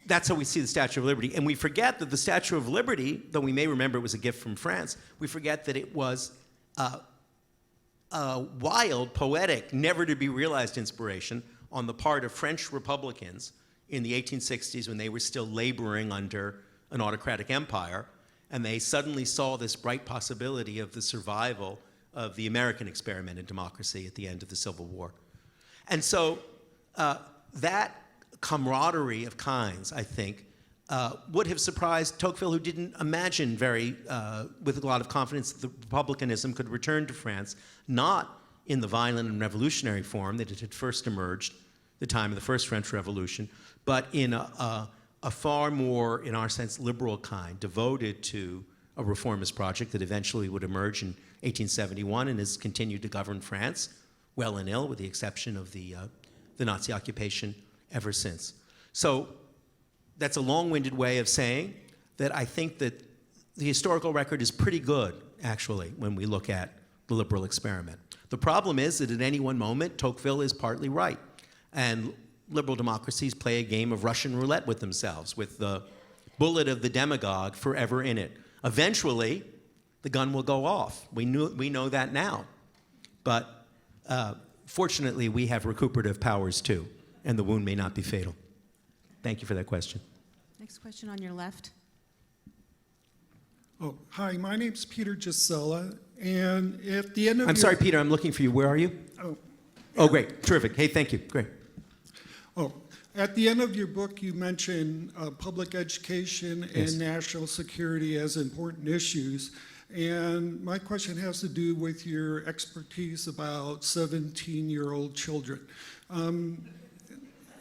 that's how we see the Statue of Liberty. And we forget that the Statue of Liberty, though we may remember it was a gift from France, we forget that it was a wild, poetic, never-to-be-realized inspiration on the part of French Republicans in the 1860s when they were still laboring under an autocratic empire, and they suddenly saw this bright possibility of the survival of the American experiment in democracy at the end of the Civil War. And so that camaraderie of kinds, I think, would have surprised Tocqueville, who didn't imagine with a lot of confidence that the republicanism could return to France, not in the violent and revolutionary form that it had first emerged the time of the First French Revolution, but in a far more, in our sense, liberal kind, devoted to a reformist project that eventually would emerge in 1871 and has continued to govern France, well and ill, with the exception of the Nazi occupation ever since. So that's a long-winded way of saying that I think that the historical record is pretty good, actually, when we look at the liberal experiment. The problem is that at any one moment, Tocqueville is partly right. And liberal democracies play a game of Russian roulette with themselves, with the bullet of the demagogue forever in it. Eventually, the gun will go off. We know that now. But fortunately, we have recuperative powers too, and the wound may not be fatal. Thank you for that question. Next question on your left. Oh, hi, my name's Peter Gisela, and at the end of I'm sorry, Peter, I'm looking for you. Where are you? Oh, great. Terrific. Hey, thank you. Great. Oh, at the end of your book, you mention public education Yes. and national security as important issues. And my question has to do with your expertise about 17-year-old children.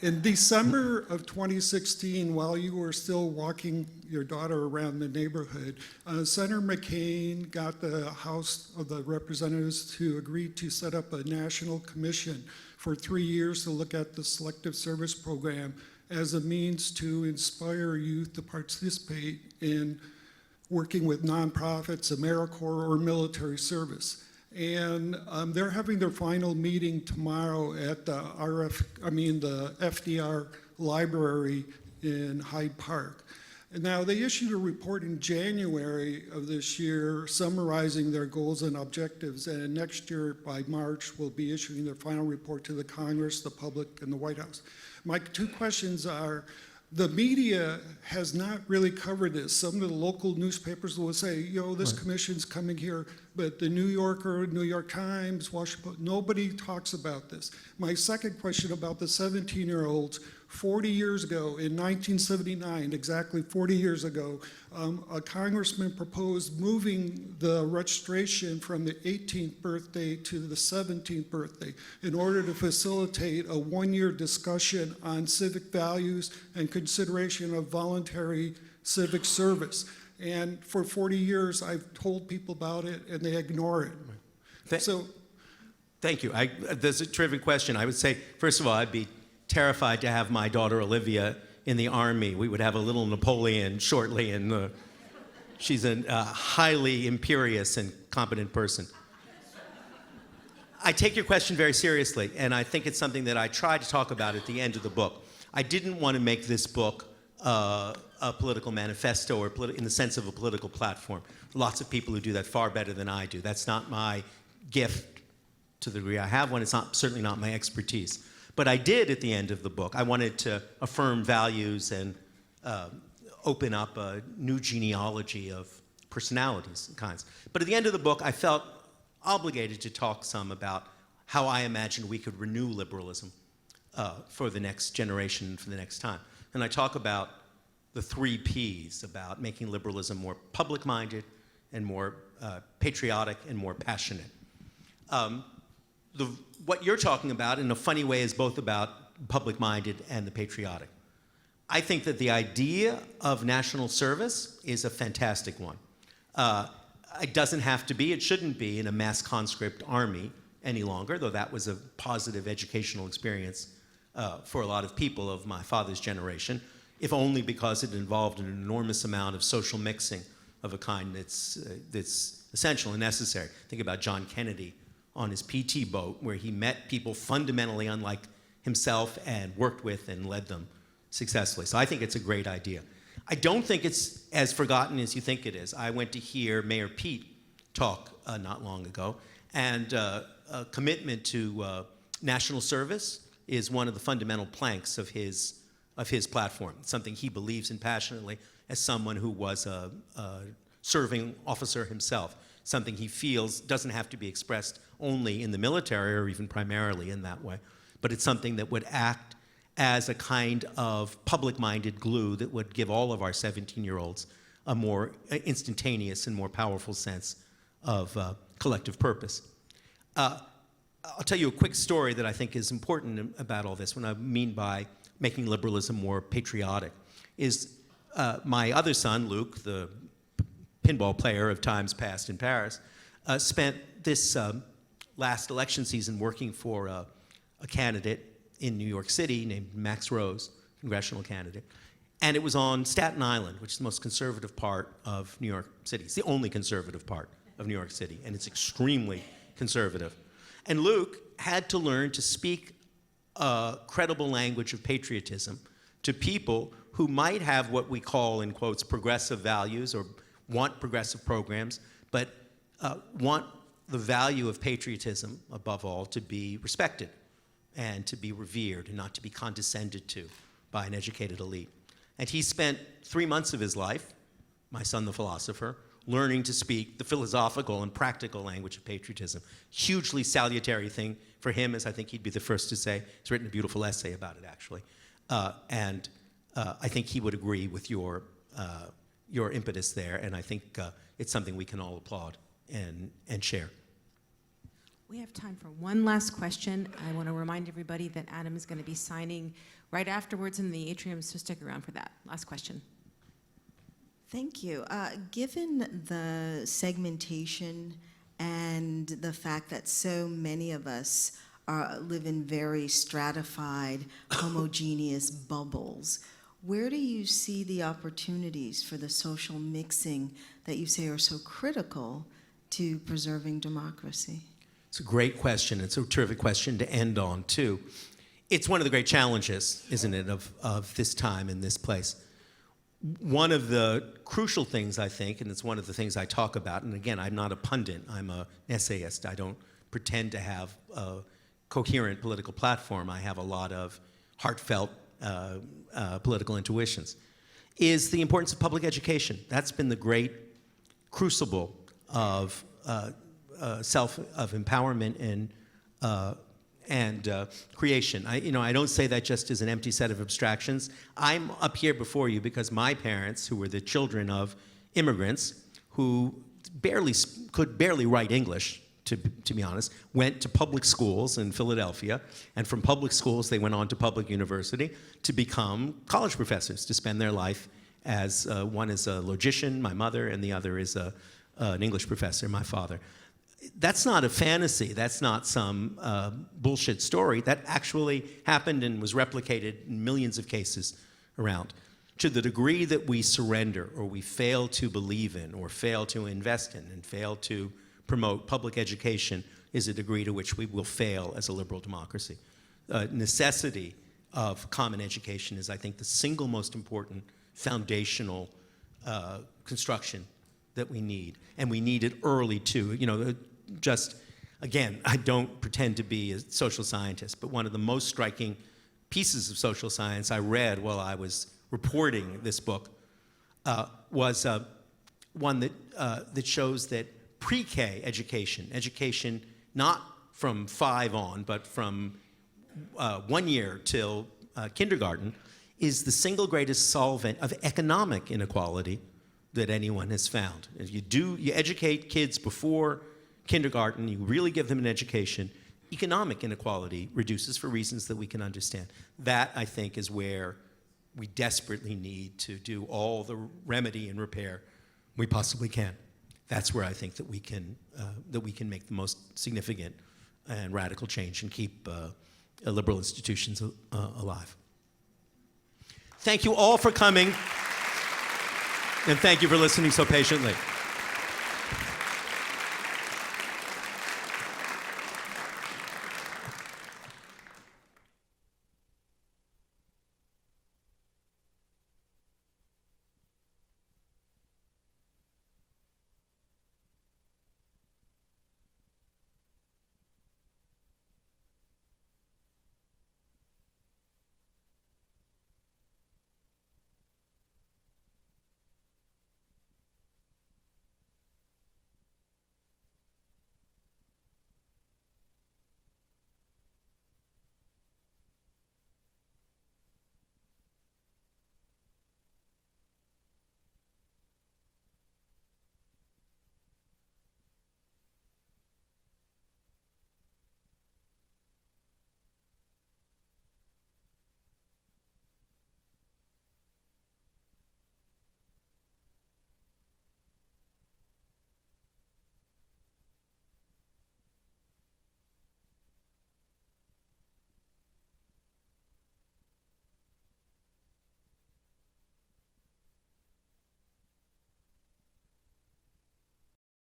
In December of 2016, while you were still walking your daughter around the neighborhood, Senator McCain got the House of the Representatives to agree to set up a national commission for 3 years to look at the Selective Service Program as a means to inspire youth to participate in working with nonprofits, AmeriCorps, or military service. And they're having their final meeting tomorrow at the FDR Library in Hyde Park. And now they issued a report in January of this year summarizing their goals and objectives, and next year by March will be issuing their final report to the Congress, the public, and the White House. My two questions are, the media has not really covered this. Some of the local newspapers will say, this commission's coming here, but the New Yorker, New York Times, Washington Post, nobody talks about this. My second question about the 17-year-olds, 40 years ago, in 1979, exactly 40 years ago, a congressman proposed moving the registration from the 18th birthday to the 17th birthday in order to facilitate a one-year discussion on civic values and consideration of voluntary civic service. And for 40 years, I've told people about it, and they ignore it. So, Thank you. That's a terrific question. I would say, first of all, I'd be terrified to have my daughter Olivia in the army. We would have a little Napoleon shortly, and she's a highly imperious and competent person. I take your question very seriously, and I think it's something that I try to talk about at the end of the book. I didn't want to make this book a political manifesto or in the sense of a political platform. Lots of people who do that far better than I do. That's not my gift to the degree I have one. It's certainly not my expertise. But I did at the end of the book. I wanted to affirm values and open up a new genealogy of personalities and kinds. But at the end of the book, I felt obligated to talk some about how I imagined we could renew liberalism for the next generation, for the next time. And I talk about the 3 Ps, about making liberalism more public-minded and more patriotic and more passionate. What you're talking about, in a funny way, is both about public-minded and the patriotic. I think that the idea of national service is a fantastic one. It doesn't have to be, it shouldn't be in a mass conscript army any longer, though that was a positive educational experience for a lot of people of my father's generation, if only because it involved an enormous amount of social mixing of a kind that's essential and necessary. Think about John Kennedy on his PT boat, where he met people fundamentally unlike himself and worked with and led them successfully. So I think it's a great idea. I don't think it's as forgotten as you think it is. I went to hear Mayor Pete talk not long ago, and a commitment to national service is one of the fundamental planks of his platform, something he believes in passionately as someone who was a serving officer himself, something he feels doesn't have to be expressed only in the military or even primarily in that way, but it's something that would act as a kind of public-minded glue that would give all of our 17-year-olds a more instantaneous and more powerful sense of collective purpose. I'll tell you a quick story that I think is important about all this, what I mean by making liberalism more patriotic, is my other son, Luke, the pinball player of times past in Paris, spent this last election season working for a candidate in New York City named Max Rose, congressional candidate. And it was on Staten Island, which is the most conservative part of New York City. It's the only conservative part of New York City, and it's extremely conservative. And Luke had to learn to speak a credible language of patriotism to people who might have what we call, in quotes, progressive values or want progressive programs, but want the value of patriotism, above all, to be respected and to be revered and not to be condescended to by an educated elite. And he spent 3 months of his life, my son the philosopher, learning to speak the philosophical and practical language of patriotism. Hugely salutary thing for him, as I think he'd be the first to say. He's written a beautiful essay about it, actually. And I think he would agree with your impetus there, and I think it's something we can all applaud and share. We have time for one last question. I want to remind everybody that Adam is going to be signing right afterwards in the atrium, so stick around for that. Last question. Thank you. Given the segmentation and the fact that so many of us live in very stratified, homogeneous bubbles, where do you see the opportunities for the social mixing that you say are so critical to preserving democracy? It's a great question. It's a terrific question to end on, too. It's one of the great challenges, isn't it, of this time and this place. One of the crucial things, I think, and it's one of the things I talk about, and again, I'm not a pundit, I'm an essayist. I don't pretend to have a coherent political platform. I have a lot of heartfelt political intuitions, is the importance of public education. That's been the great crucible of empowerment and creation. I don't say that just as an empty set of abstractions. I'm up here before you because my parents, who were the children of immigrants who could barely write English, to be honest, went to public schools in Philadelphia, and from public schools they went on to public university to become college professors, to spend their life as one is a logician, my mother, and the other is an English professor, my father. That's not a fantasy. That's not some bullshit story. That actually happened and was replicated in millions of cases around. To the degree that we surrender or we fail to believe in or fail to invest in and fail to promote public education is a degree to which we will fail as a liberal democracy. Necessity of common education is, I think, the single most important foundational construction that we need. And we need it early, too. You know, just, again, I don't pretend to be a social scientist, but one of the most striking pieces of social science I read while I was reporting this book was one that shows that pre-K education not from 5 on, but from 1 year till kindergarten, is the single greatest solvent of economic inequality that anyone has found. If you educate kids before kindergarten, you really give them an education, economic inequality reduces for reasons that we can understand. That, I think, is where we desperately need to do all the remedy and repair we possibly can. That's where I think that we can make the most significant and radical change and keep liberal institutions alive. Thank you all for coming, and thank you for listening so patiently.